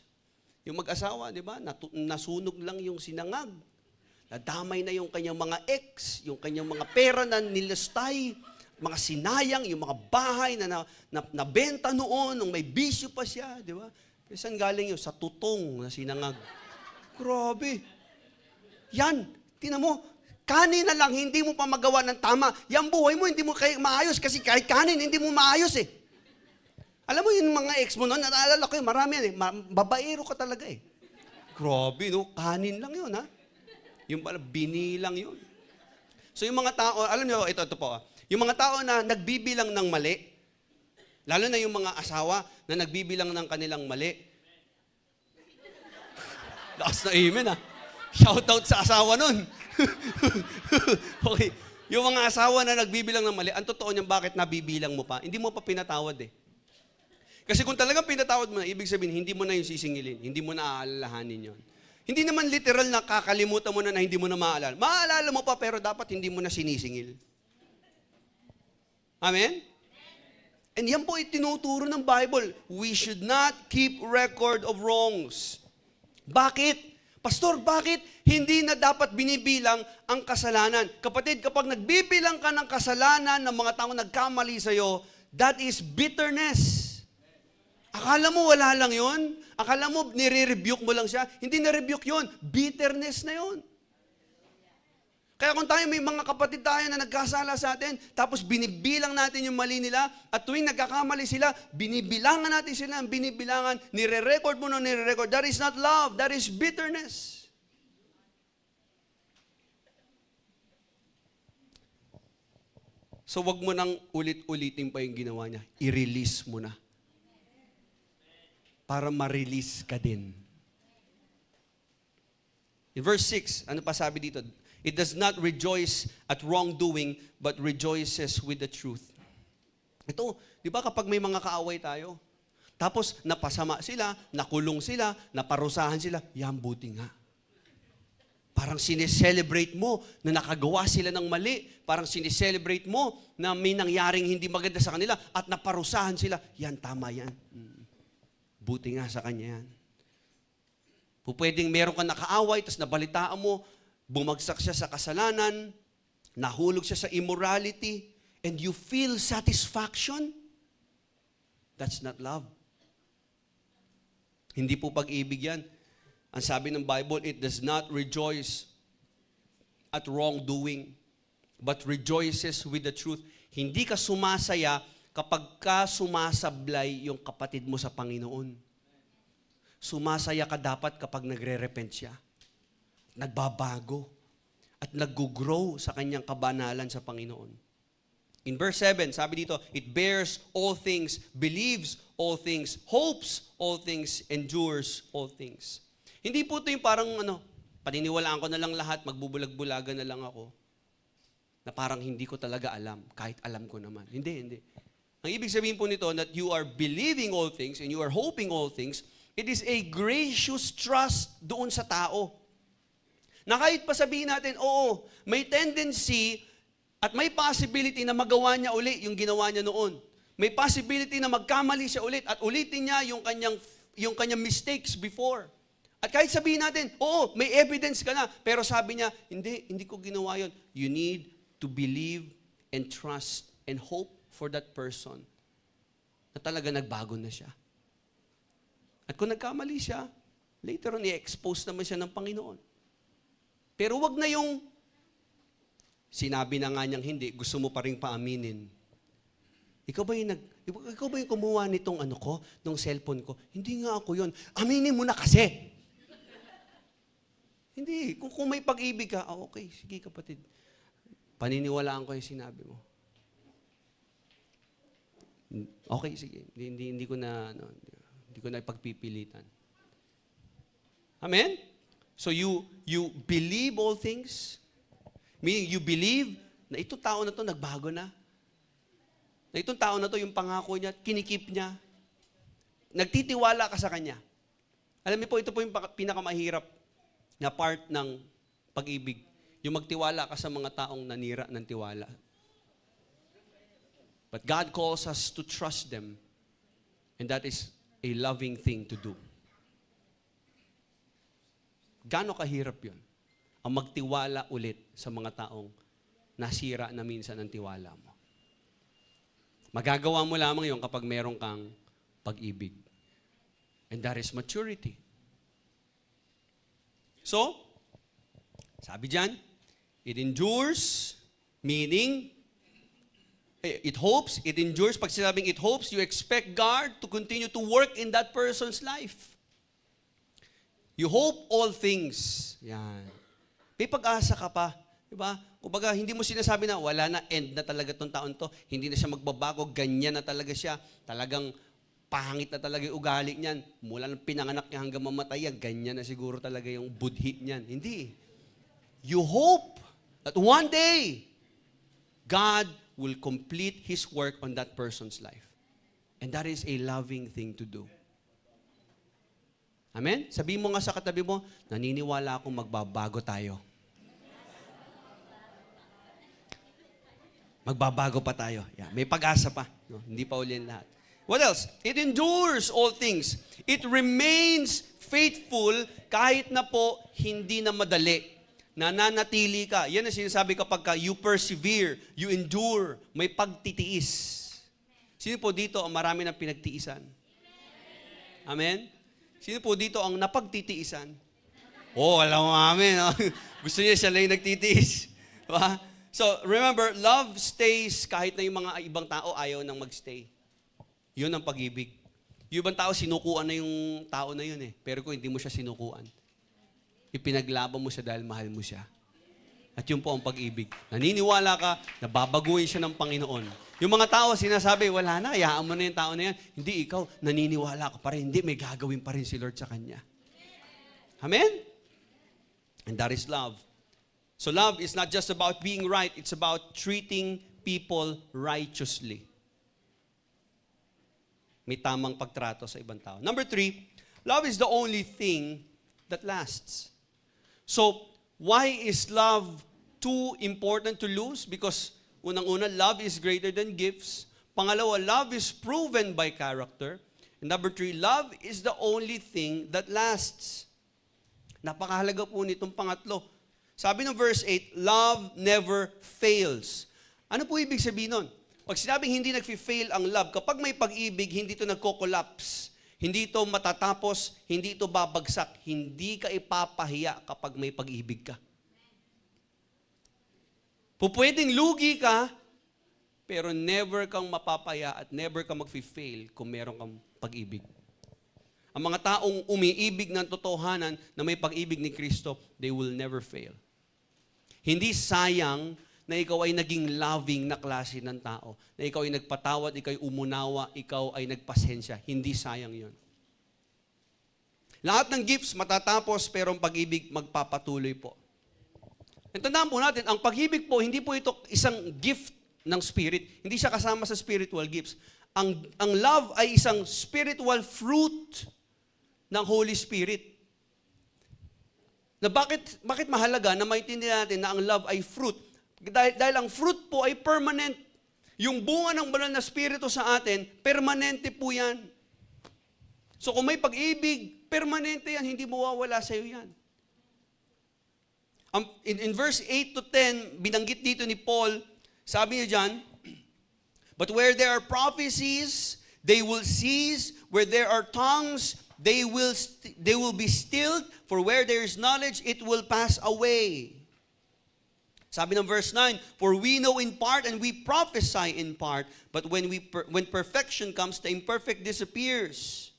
Yung mag-asawa, di ba? Nasunog lang yung sinangag. Nadamay na yung kanyang mga ex, yung kanyang mga pera na nilastay, mga sinayang, yung mga bahay na nabenta noon, nung may bisyo pa siya, di ba? Pero saan galing yun? Sa tutong na sinangag. Grabe. Yan, tinan mo, kanin na lang, hindi mo pa magawa ng tama. Yan buhay mo, hindi mo maayos kasi kahit kanin, hindi mo maayos eh. Alam mo yung mga ex mo noon, naalala ko yun, marami yan eh, babaero ka talaga eh. Grabe, no? Kanin lang yun, ha? Yung pala, binilang yun. So yung mga tao, alam niyo, ito po, yung mga tao na nagbibilang ng mali, lalo na yung mga asawa na nagbibilang ng kanilang mali. Lakas na amen, ha? Shout out sa asawa nun. Okay. Yung mga asawa na nagbibilang ng mali, ang totoo niyan, bakit nabibilang mo pa? Hindi mo pa pinatawad eh. Kasi kung talagang pinatawad mo na, ibig sabihin, hindi mo na yung sisingilin. Hindi mo na aalalahanin yun. Hindi naman literal na kakalimutan mo na hindi mo na maaalala. Maaalala mo pa, pero dapat hindi mo na sinisingil. Amen? And yan po itinuturo ng Bible. We should not keep record of wrongs. Bakit? Pastor, bakit hindi na dapat binibilang ang kasalanan? Kapatid, kapag nagbibilang ka ng kasalanan ng mga taong nagkamali sa'yo, that is bitterness. Akala mo wala lang yun? Akala mo nire-rebuke mo lang siya? Hindi na-rebuke yun. Bitterness na yun. Kaya kung tayo may mga kapatid tayo na nagkasala sa atin, tapos binibilang natin yung mali nila, at tuwing nagkakamali sila, binibilangan natin sila ang binibilangan, nire-record mo na nire-record. That is not love, that is bitterness. So wag mo nang ulit-ulitin pa yung ginawa niya. I-release mo na. Para ma-release ka din. In verse 6, ano pa sabi dito? It does not rejoice at wrongdoing, but rejoices with the truth. Ito, di ba kapag may mga kaaway tayo, tapos napasama sila, nakulong sila, naparusahan sila, yan buti nga. Parang sineselebrate mo na nakagawa sila ng mali. Parang sineselebrate mo na may nangyaring hindi maganda sa kanila at naparusahan sila. Yan, tama yan. Buti nga sa kanya yan. Pwedeng meron kang nakaaway, tapos nabalitaan mo, bumagsak siya sa kasalanan, nahulog siya sa immorality, and you feel satisfaction. That's not love. Hindi po pag-ibig yan. Ang sabi ng Bible, it does not rejoice at wrongdoing, but rejoices with the truth. Hindi ka sumasaya kapag ka sumasablay yung kapatid mo sa Panginoon. Sumasaya ka dapat kapag nagre-repent siya. Nagbabago at nag-grow sa kanyang kabanalan sa Panginoon. In verse 7, sabi dito, it bears all things, believes all things, hopes all things, endures all things. Hindi po ito yung parang paniniwalaan ko na lang lahat, magbubulag-bulagan na lang ako, na parang hindi ko talaga alam, kahit alam ko naman. Hindi. Ang ibig sabihin po nito, that you are believing all things and you are hoping all things, it is a gracious trust doon sa tao. Na kahit pa sabihin natin, oo, may tendency at may possibility na magawa niya uli yung ginawa niya noon. May possibility na magkamali siya ulit at ulitin niya yung kanyang mistakes before. At kahit sabihin natin, oo, may evidence ka na, pero sabi niya, hindi ko ginawa yun. You need to believe and trust and hope for that person na talaga nagbago na siya. At kung nagkamali siya, later on, i-expose naman siya ng Panginoon. Pero wag na yung sinabi na nga niyang hindi, gusto mo pa rin paaminin. Ikaw ba yung kumuha nitong nung cellphone ko? Hindi nga ako yun. Aminin mo na kasi. Hindi. Kung may pag-ibig ka, okay, sige kapatid. Paniniwalaan ko yung sinabi mo. Okay, sige. Hindi ko na ipagpipilitan. Amen? So you believe all things, meaning you believe na itong tao na to nagbago na. Na itong tao na to yung pangako niya, kinikip niya. Nagtitiwala ka sa kanya. Alam niyo po, ito po yung pinakamahirap na part ng pag-ibig. Yung magtiwala ka sa mga taong nanira ng tiwala. But God calls us to trust them. And that is a loving thing to do. Gaano kahirap yun? Ang magtiwala ulit sa mga taong nasira na minsan ang tiwala mo. Magagawa mo lamang yun kapag meron kang pag-ibig. And that is maturity. So, sabi dyan, it endures, meaning, it hopes, it endures. Pag sinabing it hopes, you expect God to continue to work in that person's life. You hope all things. Yan. May pag-asa ka pa. Diba? Kumbaga, hindi mo sinasabi na wala na, end na talaga tong taon to. Hindi na siya magbabago, ganyan na talaga siya. Talagang pangit na talaga yung ugali niyan. Mula ng pinanganak niya hanggang mamatay yan, ganyan na siguro talaga yung budhi niyan. Hindi. You hope that one day, God will complete His work on that person's life. And that is a loving thing to do. Amen? Sabihin mo nga sa katabi mo, naniniwala akong magbabago tayo. Magbabago pa tayo. Yeah, may pag-asa pa. No? Hindi pa uli lahat. What else? It endures all things. It remains faithful kahit na po hindi na madali. Nananatili ka. Yan ang sinasabi kapag you persevere, you endure, may pagtitiis. Sino po dito ang marami ng pinagtiisan? Amen? Sino po dito ang napagtitiisan? Oh, alam mo amen. Oh. Gusto niya siya lang yung nagtitiis. Diba? So, remember, love stays kahit na yung mga ibang tao ayaw nang magstay. Yun ang pag-ibig. Yung ibang tao, sinukuan na yung tao na yun eh. Pero kung hindi mo siya sinukuan, ipinaglaban mo siya dahil mahal mo siya. At yun po ang pag-ibig. Naniniwala ka, nababaguhin siya ng Panginoon. Yung mga tao, sinasabi, wala na, hayaan mo na yung tao na yan. Hindi, ikaw, naniniwala ka pa rin. Hindi, may gagawin pa rin si Lord sa kanya. Amen? And that is love. So love is not just about being right, it's about treating people righteously. May tamang pagtrato sa ibang tao. Number 3, love is the only thing that lasts. So, why is love too important to lose? Because, unang-una, love is greater than gifts. Pangalawa, love is proven by character. And number 3, love is the only thing that lasts. Napakahalaga po nitong pangatlo. Sabi ng verse 8, love never fails. Ano po ibig sabihin nun? Pag sinabing hindi nag-fail ang love, kapag may pag-ibig, hindi ito nagko-collapse. Hindi ito matatapos, hindi ito babagsak. Hindi ka ipapahiya kapag may pag-ibig ka. Pupwedeng lugi ka, pero never kang mapapaya at never kang mag-fail kung meron kang pag-ibig. Ang mga taong umiibig ng totohanan na may pag-ibig ni Kristo, they will never fail. Hindi sayang na ikaw ay naging loving na klase ng tao, na ikaw ay nagpatawad, ikaw ay umunawa, ikaw ay nagpasensya. Hindi sayang yon. Lahat ng gifts matatapos, pero ang pag-ibig magpapatuloy po. And tandaan po natin, ang pag-ibig po, hindi po ito isang gift ng Spirit. Hindi siya kasama sa spiritual gifts. Ang love ay isang spiritual fruit ng Holy Spirit. Na bakit mahalaga na maintindihan natin na ang love ay fruit? Dahil ang fruit po ay permanent. Yung bunga ng banal na Espiritu sa atin, permanente po yan. So kung may pag-ibig, permanente yan, hindi mawawala sa iyo yan. In verse 8 to 10, binanggit dito ni Paul, sabi niya dyan, but where there are prophecies, they will cease. Where there are tongues, they will be stilled. For where there is knowledge, it will pass away. Sabi ng verse 9, for we know in part and we prophesy in part, but when perfection comes, the imperfect disappears.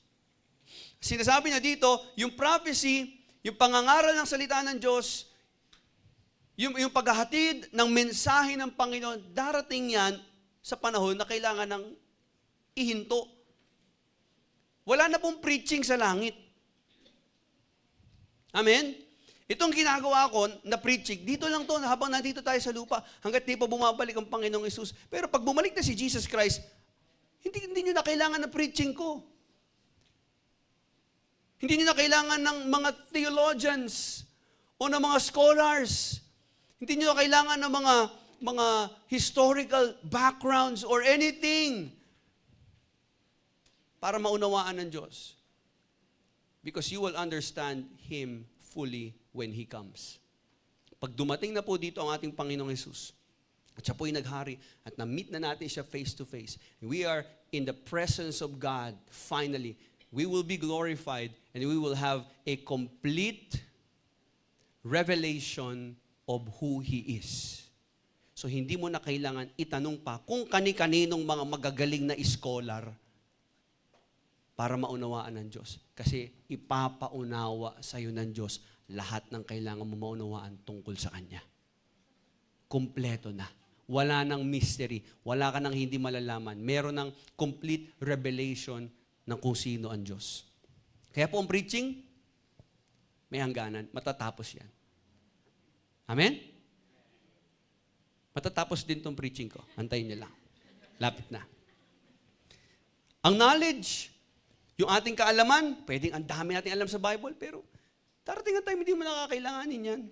Sinasabi niya dito, yung prophecy, yung pangangaral ng salita ng Diyos, yung paghahatid ng mensahe ng Panginoon, darating yan sa panahon na kailangan ng ihinto. Wala na pong preaching sa langit. Amen? Itong ginagawa ko na preaching, dito lang to, habang nandito tayo sa lupa, hanggat di pa bumabalik ang Panginoong Yesus. Pero pag bumalik na si Jesus Christ, hindi nyo na kailangan ng preaching ko. Hindi nyo na kailangan ng mga theologians o ng mga scholars. Hindi nyo na kailangan ng mga historical backgrounds or anything para maunawaan ng Diyos. Because you will understand Him fully when He comes. Pag dumating na po dito ang ating Panginoong Yesus, at siya po'y naghari, at na-meet na natin siya face to face, we are in the presence of God, finally, we will be glorified, and we will have a complete revelation of who He is. So hindi mo na kailangan itanong pa kung kani-kaninong mga magagaling na scholar para maunawaan ng Diyos. Kasi ipapaunawa sa iyo ng Diyos lahat ng kailangan mo maunawaan tungkol sa Kanya. Kompleto na. Wala nang mystery. Wala ka nang hindi malalaman. Meron ng complete revelation ng kung sino ang Diyos. Kaya po ang preaching, may hangganan. Matatapos yan. Amen? Matatapos din tong preaching ko. Antayin niyo lang. Lapit na. Ang knowledge, yung ating kaalaman, pwedeng ang dami nating alam sa Bible, pero darating ang time, hindi mo nakakailanganin yan.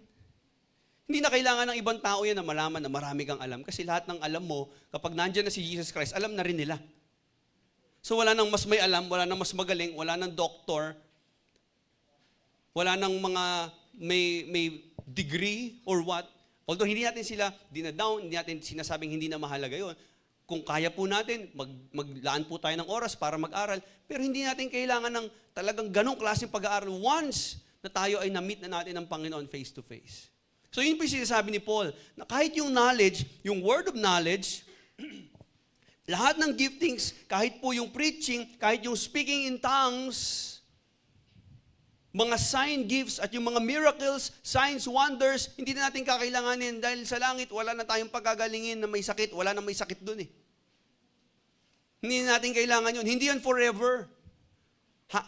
Hindi na kailangan ng ibang tao yan na malaman na marami kang alam. Kasi lahat ng alam mo, kapag nandyan na si Jesus Christ, alam na rin nila. So wala nang mas may alam, wala nang mas magaling, wala nang doktor, wala nang mga may degree or what. Although hindi natin sila dinadown, hindi natin sinasabing hindi na mahalaga yon. Kung kaya po natin, maglaan po tayo ng oras para mag-aral, pero hindi natin kailangan ng talagang ganong klaseng pag-aaral once na tayo ay na-meet na natin ng Panginoon face to face. So yun po yung sinasabi ni Paul, na kahit yung knowledge, yung word of knowledge, lahat ng giftings, kahit po yung preaching, kahit yung speaking in tongues, mga sign gifts at yung mga miracles, signs, wonders, hindi na natin kakailanganin dahil sa langit, wala na tayong pagagalingin na may sakit, wala na may sakit dun eh. Hindi na natin kailangan yun. Hindi yan forever.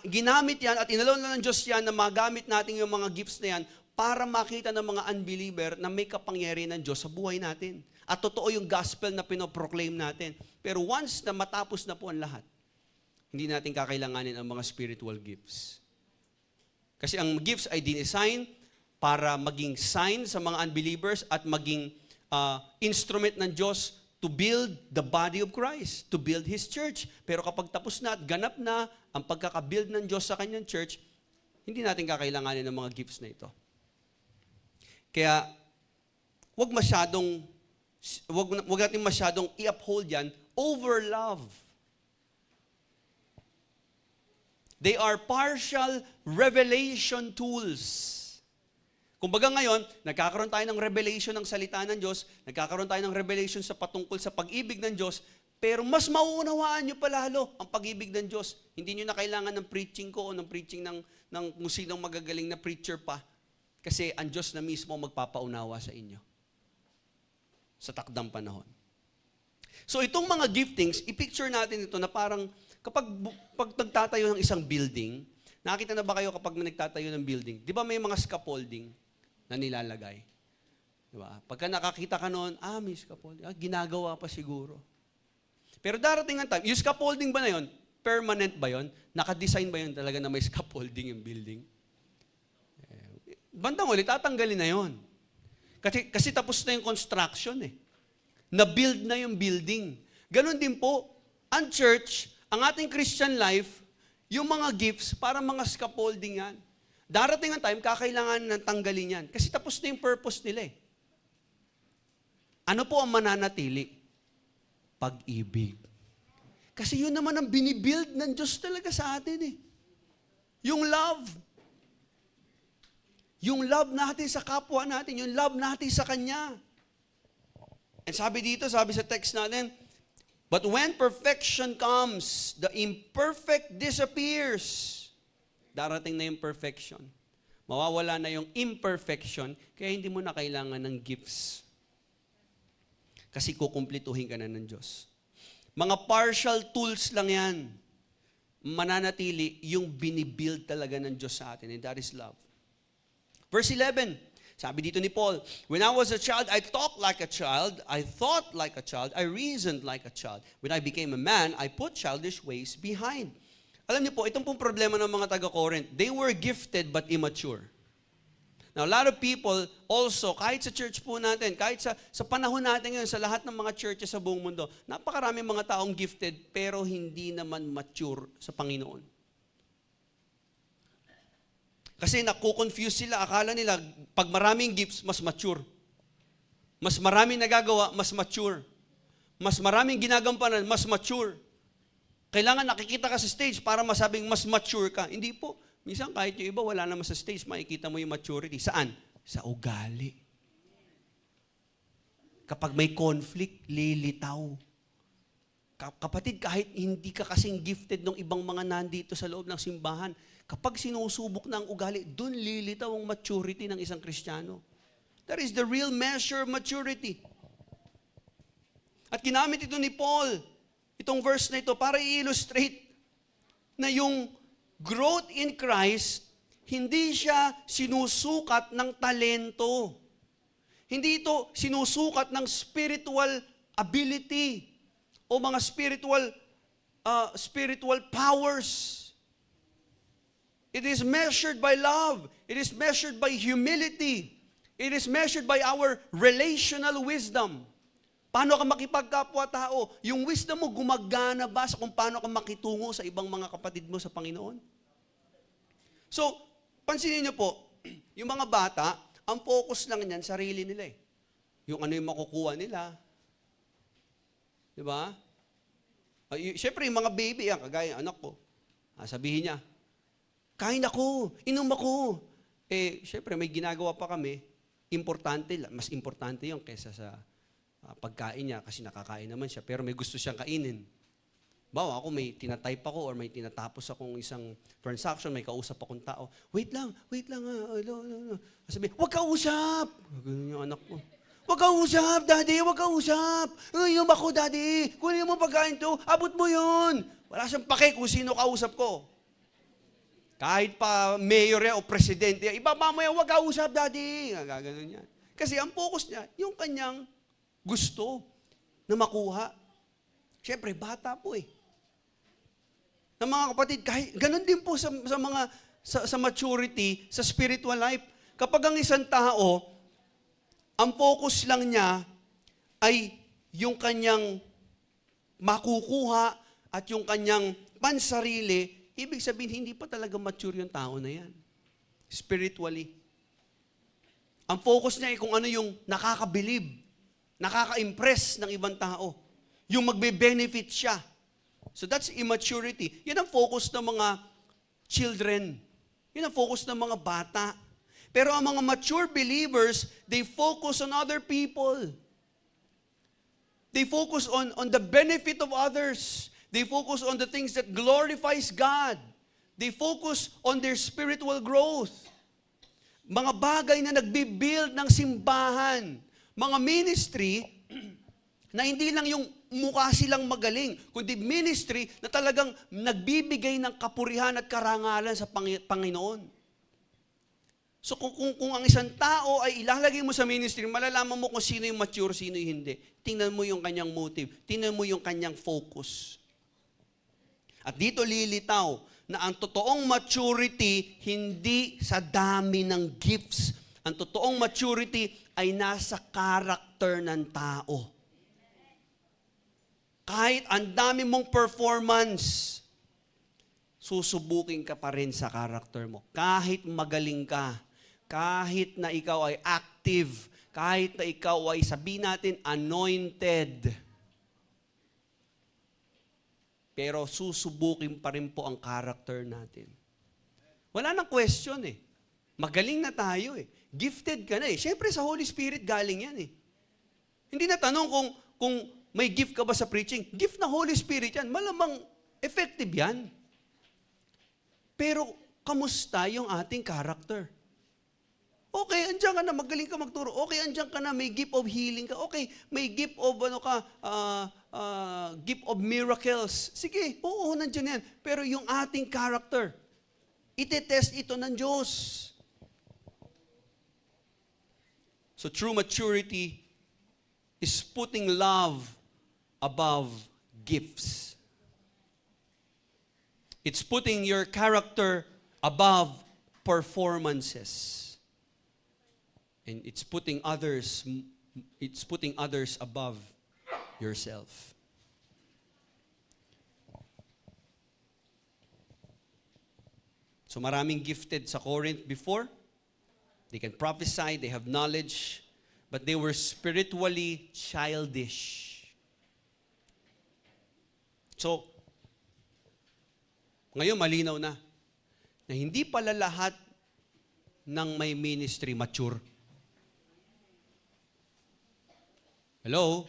Ginamit yan at inallow na ng Diyos yan na magamit natin yung mga gifts na yan para makita ng mga unbeliever na may kapangyarihan ng Diyos sa buhay natin. At totoo yung gospel na pinoproclaim natin. Pero once na matapos na po ang lahat, hindi natin kakailanganin ang mga spiritual gifts. Kasi ang gifts ay dinesign para maging sign sa mga unbelievers at maging instrument ng Diyos to build the body of Christ, to build His church. Pero kapag tapos na at ganap na ang pagkakabuild ng Diyos sa kanyang church, hindi natin kakailanganin ng mga gifts na ito. Kaya, wag natin masyadong i-uphold yan over love. They are partial revelation tools. Kumbaga ngayon, nagkakaroon tayo ng revelation ng salita ng Diyos, nagkakaroon tayo ng revelation sa patungkol sa pag-ibig ng Diyos, pero mas mauunawaan nyo palalo ang pag-ibig ng Diyos. Hindi nyo na kailangan ng preaching ko o ng preaching ng kung sinong magagaling na preacher pa. Kasi ang Diyos na mismo magpapaunawa sa inyo sa takdang panahon. So itong mga giftings, i-picture natin ito na parang kapag nagtatayo ng isang building, nakita na ba kayo kapag nagtatayo ng building? Di ba may mga scaffolding na nilalagay? Di ba? Pagka nakakita ka noon, may scaffolding. Ginagawa pa siguro. Pero darating ang time, yung scaffolding ba na yun? Permanent ba yun? Nakadesign ba yun talaga na may scaffolding yung building? Bandang ulit, tatanggalin na yun. Kasi tapos na yung construction eh. Na-build na yung building. Ganon din po, ang church, ang ating Christian life, yung mga gifts, para mga scaffolding yan. Darating ang time, kakailangan ng tanggalin yan. Kasi tapos na yung purpose nila eh. Ano po ang mananatili? Pag-ibig. Kasi yun naman ang binibuild ng Diyos talaga sa atin eh. Yung love. Yung love natin sa kapwa natin, yung love natin sa Kanya. And sabi dito, sabi sa text natin, but when perfection comes, the imperfect disappears. Darating na yung perfection. Mawawala na yung imperfection, kaya hindi mo na kailangan ng gifts. Kasi kukumplituhin ka na ng Diyos. Mga partial tools lang yan. Mananatili yung binibuild talaga ng Diyos sa atin, and that is love. Verse 11, sabi dito ni Paul, when I was a child, I talked like a child, I thought like a child, I reasoned like a child. When I became a man, I put childish ways behind. Alam niyo po, itong pong problema ng mga taga-Corinth, they were gifted but immature. Now, a lot of people also, kahit sa church po natin, kahit sa panahon natin ngayon, sa lahat ng mga churches sa buong mundo, napakaraming mga taong gifted pero hindi naman mature sa Panginoon. Kasi nakukonfuse sila, akala nila, pag maraming gifts, mas mature. Mas maraming nagagawa, mas mature. Mas maraming ginagampanan, mas mature. Kailangan nakikita ka sa stage para masabing mas mature ka. Hindi po. Minsan kahit yung iba, wala naman sa stage, makikita mo yung maturity. Saan? Sa ugali. Kapag may conflict, lilitaw. Kapatid, kahit hindi ka kasing gifted ng ibang mga nandito sa loob ng simbahan, kapag sinusubok na ang ugali, dun lilitaw ang maturity ng isang Kristiyano. That is the real measure of maturity. At ginamit ito ni Paul, itong verse na ito, para i-illustrate na yung growth in Christ, hindi siya sinusukat ng talento. Hindi ito sinusukat ng spiritual ability o mga spiritual powers. It is measured by love. It is measured by humility. It is measured by our relational wisdom. Paano ka makipagkapwa-tao? Yung wisdom mo, gumagana ba sa kung paano ka makitungo sa ibang mga kapatid mo sa Panginoon? So, pansinin niyo po, yung mga bata, ang focus lang niyan, sarili nila eh. Yung ano yung makukuha nila. Di ba? Siyempre, yung mga baby, kagaya anak ko, sabihin niya, kain ako, inom ako. Siyempre, may ginagawa pa kami, mas importante yun kaysa sa pagkain niya kasi nakakain naman siya, pero may gusto siyang kainin. Bawa ako, may tinatype ako or may tinatapos akong isang transaction, may kausap akong tao. Wait lang. Sabi, wag ka usap! Ganun yung anak ko. Wag ka usap, daddy, wag ka usap! Inom ako, daddy! Kunin mo pagkain to, abot mo yun! Wala siyang pake kung sino kausap ko. Kahit pa mayor o presidente, ibaba mo yan, wag ka usap, daddy! Gaganon yan. Kasi ang focus niya, yung kanyang gusto na makuha. Siyempre, bata po eh. Na mga kapatid, kahit, ganun din po sa maturity, sa spiritual life. Kapag ang isang tao, ang focus lang niya ay yung kanyang makukuha at yung kanyang pansarili, ibig sabihin, hindi pa talaga mature yung tao na yan. Spiritually. Ang focus niya ay kung ano yung nakakabilib, nakaka-impress ng ibang tao. Yung magbe-benefit siya. So that's immaturity. Yan ang focus ng mga children. Yan ang focus ng mga bata. Pero ang mga mature believers, they focus on other people. They focus on the benefit of others. They focus on the things that glorifies God. They focus on their spiritual growth. Mga bagay na nagbi-build ng simbahan. Mga ministry na hindi lang yung mukha silang magaling, kundi ministry na talagang nagbibigay ng kapurihan at karangalan sa Panginoon. So kung ang isang tao ay ilalagay mo sa ministry, malalaman mo kung sino yung mature, sino yung hindi. Tingnan mo yung kanyang motive, tingnan mo yung kanyang focus. At dito lilitaw na ang totoong maturity hindi sa dami ng gifts. Ang totoong maturity ay nasa character ng tao. Kahit ang dami mong performance, susubukin ka pa rin sa character mo. Kahit magaling ka, kahit na ikaw ay active, kahit na ikaw ay, sabihin natin, anointed. Pero susubukin pa rin po ang character natin. Wala nang question eh. Magaling na tayo eh. Gifted ka na eh. Siyempre sa Holy Spirit galing yan eh. Hindi na tanong kung may gift ka ba sa preaching. Gift ng Holy Spirit yan. Malamang effective yan. Pero kamusta yung ating character? Okay, andiyan ka na, magaling ka magturo. Okay, andiyan ka na, may gift of healing ka. Okay, may gift of gift of miracles. Sige, oo, nandiyan yan. Pero yung ating character, ite-test ito ng Diyos. So true maturity is putting love above gifts. It's putting your character above performances. And it's putting others above yourself. So maraming gifted sa Corinth before. They can prophesy, they have knowledge, but they were spiritually childish. So, ngayon malinaw na hindi pala lahat ng may ministry mature. Hello?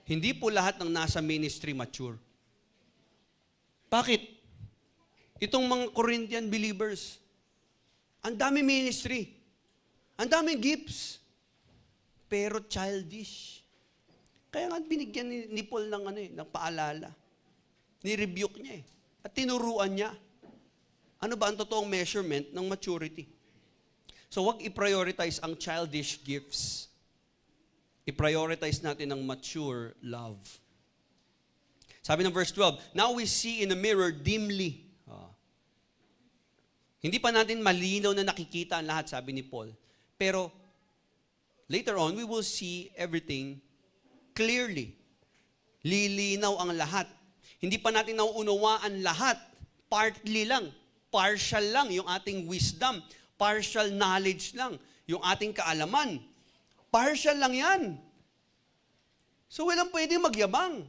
Hindi po lahat ng nasa ministry mature. Bakit? Itong mga Corinthian believers, ang dami ministry, ang daming gifts, pero childish. Kaya nga binigyan ni Paul ng paalala. Ni-rebuke niya eh. At tinuruan niya. Ano ba ang totoong measurement ng maturity? So wag i-prioritize ang childish gifts. I-prioritize natin ang mature love. Sabi ng verse 12, now we see in a mirror dimly. Hindi pa natin malinaw na nakikita ang lahat, sabi ni Paul. Pero later on, we will see everything clearly. Lilinaw ang lahat. Hindi pa natin nauunawaan lahat. Partly lang. Partial lang yung ating wisdom. Partial knowledge lang. Yung ating kaalaman. Partial lang yan. So walang pwede magyabang.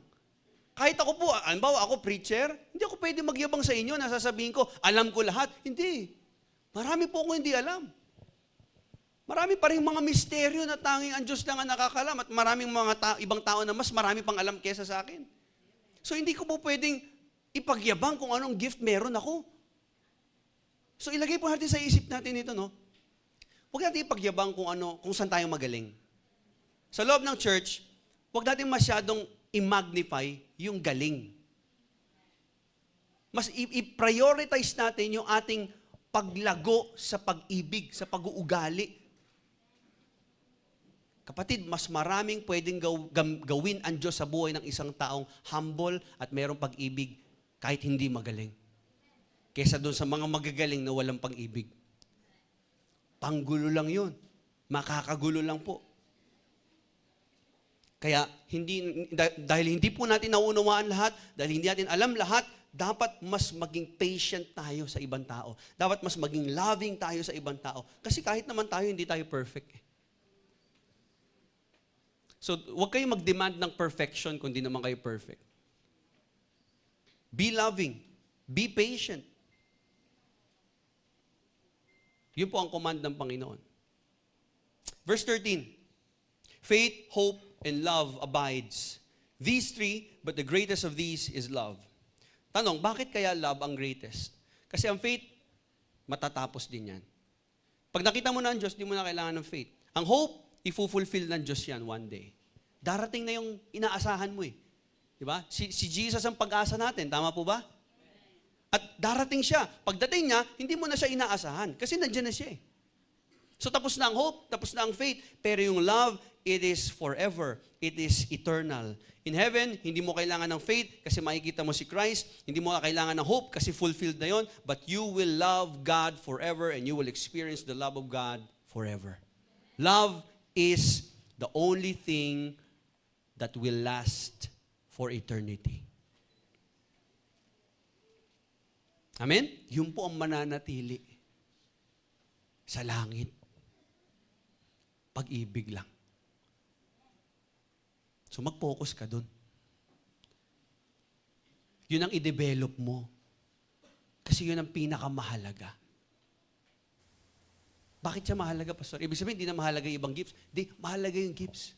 Kahit ako po, halimbawa ako preacher, hindi ako pwede magyabang sa inyo na sasabihin ko, alam ko lahat. Hindi. Marami po ako hindi alam. Marami pa rin mga misteryo na tanging ang Diyos lang ang nakakalam at maraming mga ibang tao na mas marami pang alam kesa sa akin. So hindi ko po pwedeng ipagyabang kung anong gift meron ako. So ilagay po natin sa isip natin ito, no? Huwag natin ipagyabang kung saan tayo magaling. Sa loob ng church, huwag natin masyadong i-magnify yung galing. Mas i-prioritize natin yung ating paglago sa pag-ibig, sa pag-uugali. Kapatid, mas maraming pwedeng gawin ang Diyos sa buhay ng isang taong humble at mayroong pag-ibig kahit hindi magaling. Kesa doon sa mga magagaling na walang pag-ibig. Panggulo lang yun. Makakagulo lang po. Kaya dahil hindi po natin nauunawaan lahat, dahil hindi natin alam lahat, dapat mas maging patient tayo sa ibang tao. Dapat mas maging loving tayo sa ibang tao. Kasi kahit naman tayo, hindi tayo perfect. So, huwag kayong mag-demand ng perfection kung di naman kayo perfect. Be loving. Be patient. Yun po ang command ng Panginoon. Verse 13. Faith, hope, and love abides. These three, but the greatest of these is love. Tanong, bakit kaya love ang greatest? Kasi ang faith, matatapos din yan. Pag nakita mo na ang Diyos, di mo na kailangan ng faith. Ang hope, i-fulfill ng Diyos yan one day. Darating na yung inaasahan mo eh. Diba? Si Jesus ang pag-asa natin, tama po ba? At darating siya. Pagdating niya, hindi mo na siya inaasahan. Kasi nandiyan na siya eh. So tapos na ang hope, tapos na ang faith. Pero yung love, it is forever. It is eternal. In heaven, hindi mo kailangan ng faith kasi makikita mo si Christ. Hindi mo kailangan ng hope kasi fulfilled na yon. But you will love God forever and you will experience the love of God forever. Love is the only thing that will last for eternity. Amen? Yun po ang mananatili sa langit. Pag-ibig lang. So mag-focus ka dun. Yun ang i-develop mo. Kasi yun ang pinakamahalaga. Bakit siya mahalaga, Pastor? Ibig sabihin, hindi na mahalaga yung ibang gifts. Hindi, mahalaga yung gifts.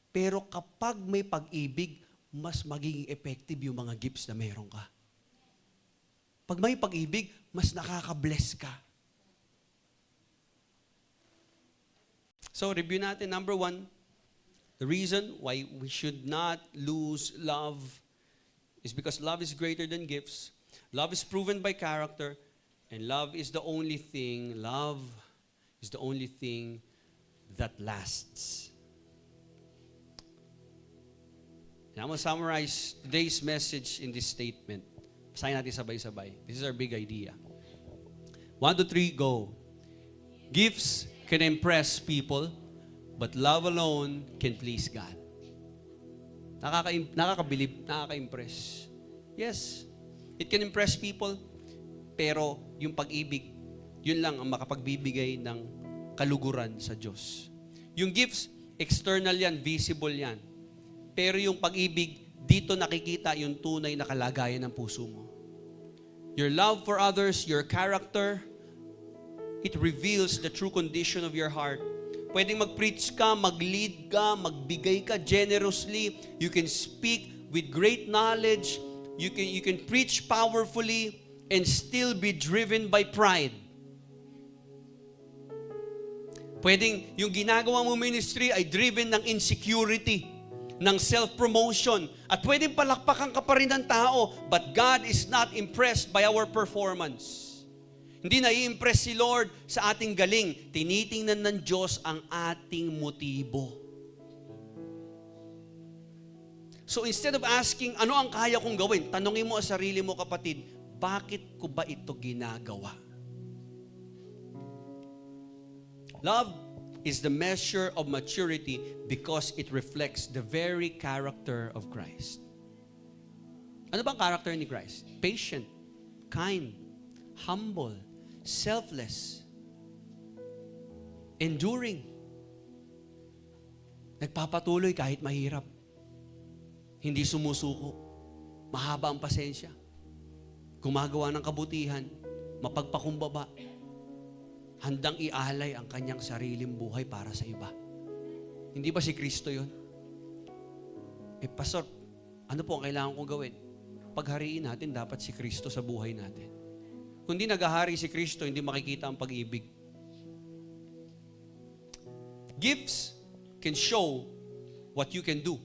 Pero kapag may pag-ibig, mas magiging effective yung mga gifts na meron ka. Pag may pag-ibig, mas nakaka-bless ka. So, review natin. Number 1, the reason why we should not lose love is because love is greater than gifts. Love is proven by character. And love is the only thing that lasts. And I'm going to summarize today's message in this statement. Basahin natin sabay-sabay. This is our big idea. 1, 2, 3, go. Gifts can impress people, but love alone can please God. Nakakabilib, nakaka-impress. Yes, it can impress people, pero yung pag-ibig, yun lang ang makapagbibigay ng kaluguran sa Diyos. Yung gifts, external yan, visible yan. Pero yung pag-ibig, dito nakikita yung tunay na kalagayan ng puso mo. Your love for others, your character, it reveals the true condition of your heart. Pwedeng mag-preach ka, mag-lead ka, magbigay ka generously. You can speak with great knowledge. You can preach powerfully and still be driven by pride. Pwedeng yung ginagawa mo ministry ay driven ng insecurity, ng self-promotion. At pwedeng palakpakan ka pa rin ng tao, but God is not impressed by our performance. Hindi nai-impress si Lord sa ating galing. Tinitingnan ng Diyos ang ating motibo. So instead of asking, ano ang kaya kong gawin? Tanungin mo sa sarili mo, kapatid, bakit ko ba ito ginagawa? Love is the measure of maturity because it reflects the very character of Christ. Ano bang character ni Christ? Patient, kind, humble, selfless, enduring. Nagpapatuloy kahit mahirap. Hindi sumusuko. Mahaba ang pasensya. Gumagawa ng kabutihan. Mapagpakumbaba. Handang ialay ang kanyang sariling buhay para sa iba. Hindi ba si Kristo yun? Pastor, ano po ang kailangan kong gawin? Paghariin natin, dapat si Kristo sa buhay natin. Kung di naghahari si Kristo, hindi makikita ang pag-ibig. Gifts can show what you can do.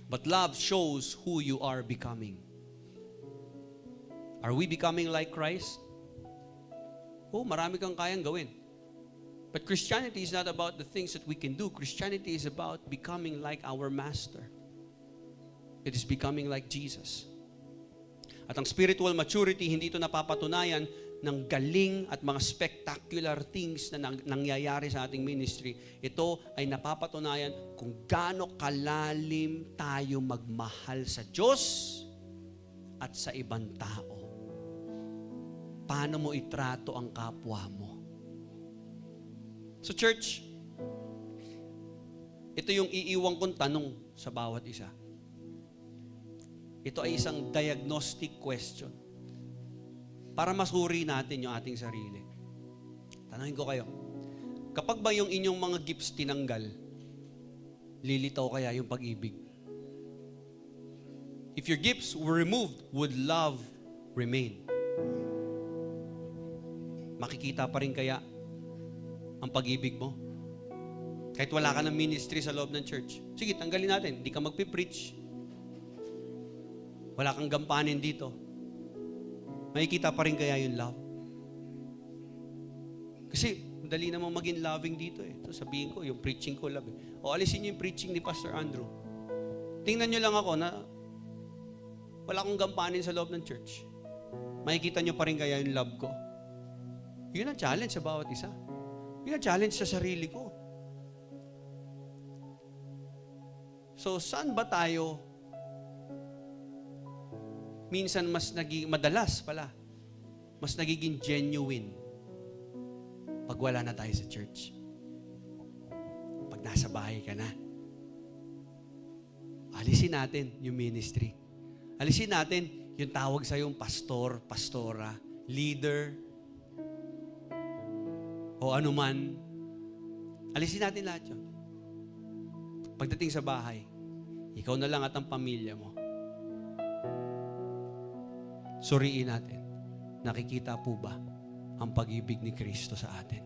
But love shows who you are becoming. Are we becoming like Christ? Oh, marami kang kayang gawin. But Christianity is not about the things that we can do. Christianity is about becoming like our Master. It is becoming like Jesus. At ang spiritual maturity, hindi ito napapatunayan ng galing at mga spectacular things na nangyayari sa ating ministry. Ito ay napapatunayan kung gaano kalalim tayo magmahal sa Diyos at sa ibang tao. Paano mo itrato ang kapwa mo? So church, ito yung iiwang kong tanong sa bawat isa. Ito ay isang diagnostic question para masuri natin yung ating sarili. Tanungin ko kayo, kapag ba yung inyong mga gifts tinanggal, lilitaw kaya yung pag-ibig? If your gifts were removed, would love remain? Makikita pa rin kaya ang pag-ibig mo? Kahit wala ka ng ministry sa loob ng church. Sige, tanggalin natin. Hindi ka magpipreach. Wala kang gampanin dito. Makikita pa rin kaya yung love? Kasi, madali namang maging loving dito eh. So, sabihin ko, yung preaching ko love eh. O alisin niyo yung preaching ni Pastor Andrew. Tingnan niyo lang ako na wala akong gampanin sa loob ng church. Makikita niyo pa rin kaya yung love ko. Yun ang challenge sa bawat isa. Yun ang challenge sa sarili ko. So, saan ba tayo minsan madalas mas nagiging genuine pag wala na tayo sa church? Pag nasa bahay ka na. Alisin natin yung ministry. Alisin natin yung tawag sa yung pastor, pastora, leader, o anuman. Alisin natin lahat yun. Pagdating sa bahay, ikaw na lang at ang pamilya mo. Suriin natin, nakikita po ba ang pag-ibig ni Kristo sa atin?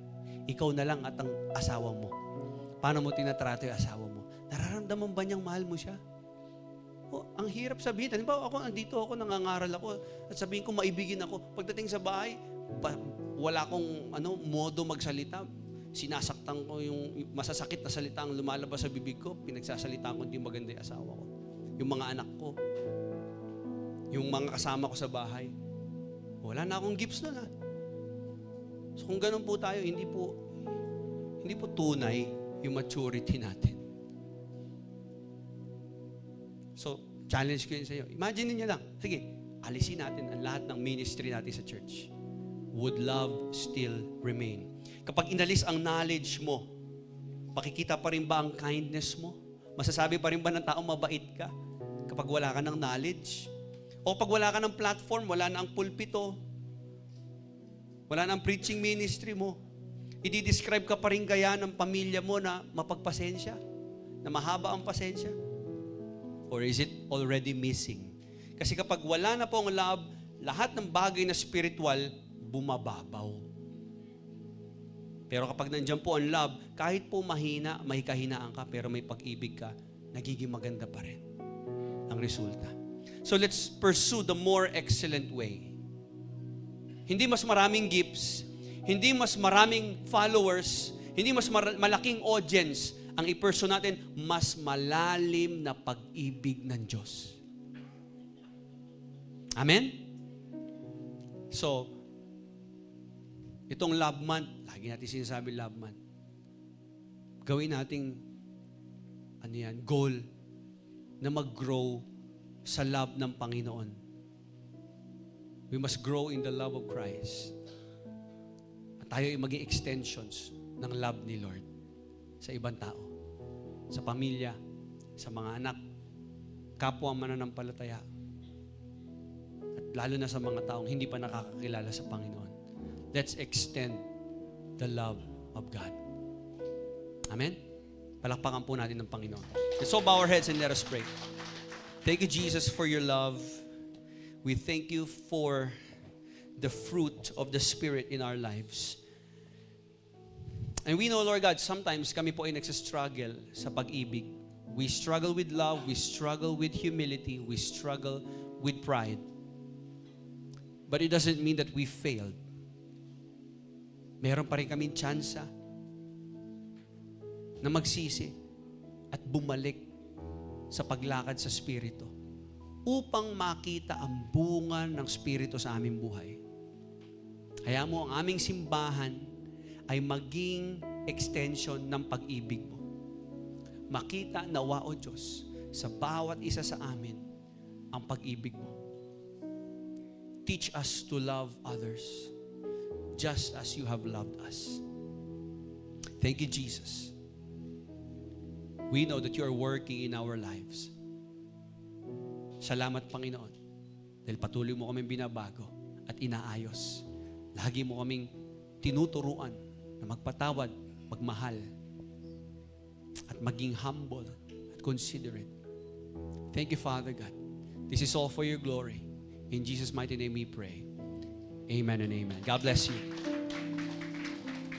Ikaw na lang at ang asawa mo. Paano mo tinatrato yung asawa mo? Nararamdaman ba niyang mahal mo siya? Ang hirap sabihin. Halimbawa, andito ako, nangangaral ako, at sabihin ko, maibigin ako. Pagdating sa bahay, wala akong modo magsalita. Sinasaktan ko yung masasakit na salita ang lumalabas sa bibig ko. Pinagsasalitaan ko hindi maganda yung asawa ko. Yung mga anak ko. Yung mga kasama ko sa bahay. Wala na akong gifts na. So kung ganun po tayo, hindi po tunay yung maturity natin. So, challenge ko yun sa iyo. Imagine niyo lang. Sige, alisin natin ang lahat ng ministry natin sa church. Would love still remain? Kapag inalis ang knowledge mo, makikita pa rin ba ang kindness mo? Masasabi pa rin ba ng tao mabait ka? Kapag wala ka ng knowledge? O pag wala ka ng platform, wala na ang pulpito, wala na ang preaching ministry mo, i-describe ka pa rin kaya ng pamilya mo na mapagpasensya? Na mahaba ang pasensya? Or is it already missing? Kasi kapag wala na po ang love, lahat ng bagay na spiritual, bumababaw. Pero kapag nandiyan po ang love, kahit po mahina, may kahinaan ka, pero may pag-ibig ka, nagiging maganda pa rin ang resulta. So let's pursue the more excellent way. Hindi mas maraming gifts, hindi mas maraming followers, hindi mas malaking audience. Ang i-pursue natin, mas malalim na pag-ibig ng Diyos. Amen? So, itong love month, lagi natin sinasabi love month. gawin nating goal na mag-grow sa love ng Panginoon. We must grow in the love of Christ. At tayo ay maging extensions ng love ni Lord sa ibang tao, sa pamilya, sa mga anak, kapwa mananampalataya, at lalo na sa mga taong hindi pa nakakakilala sa Panginoon. Let's extend the love of God. Amen? Palakpakan po natin ng Panginoon. Let's all bow our heads and let us pray. Thank you, Jesus, for your love. We thank you for the fruit of the Spirit in our lives. And we know, Lord God, sometimes kami po ay nagsastruggle sa pag-ibig. We struggle with love, we struggle with humility, we struggle with pride. But it doesn't mean that we failed. Meron pa rin kaming tsansa na magsisi at bumalik sa paglakad sa Espiritu upang makita ang bunga ng Espiritu sa aming buhay. Kaya mo ang aming simbahan ay maging extension ng pag-ibig mo. Makita nawa, O Diyos, sa bawat isa sa amin ang pag-ibig mo. Teach us to love others just as you have loved us. Thank you, Jesus. We know that you are working in our lives. Salamat, Panginoon, dahil patuloy mo kaming binabago at inaayos. Lagi mo kaming tinuturuan na magpatawad, magmahal, at maging humble at considerate. Thank you, Father God. This is all for your glory. In Jesus' mighty name we pray. Amen and amen. God bless you.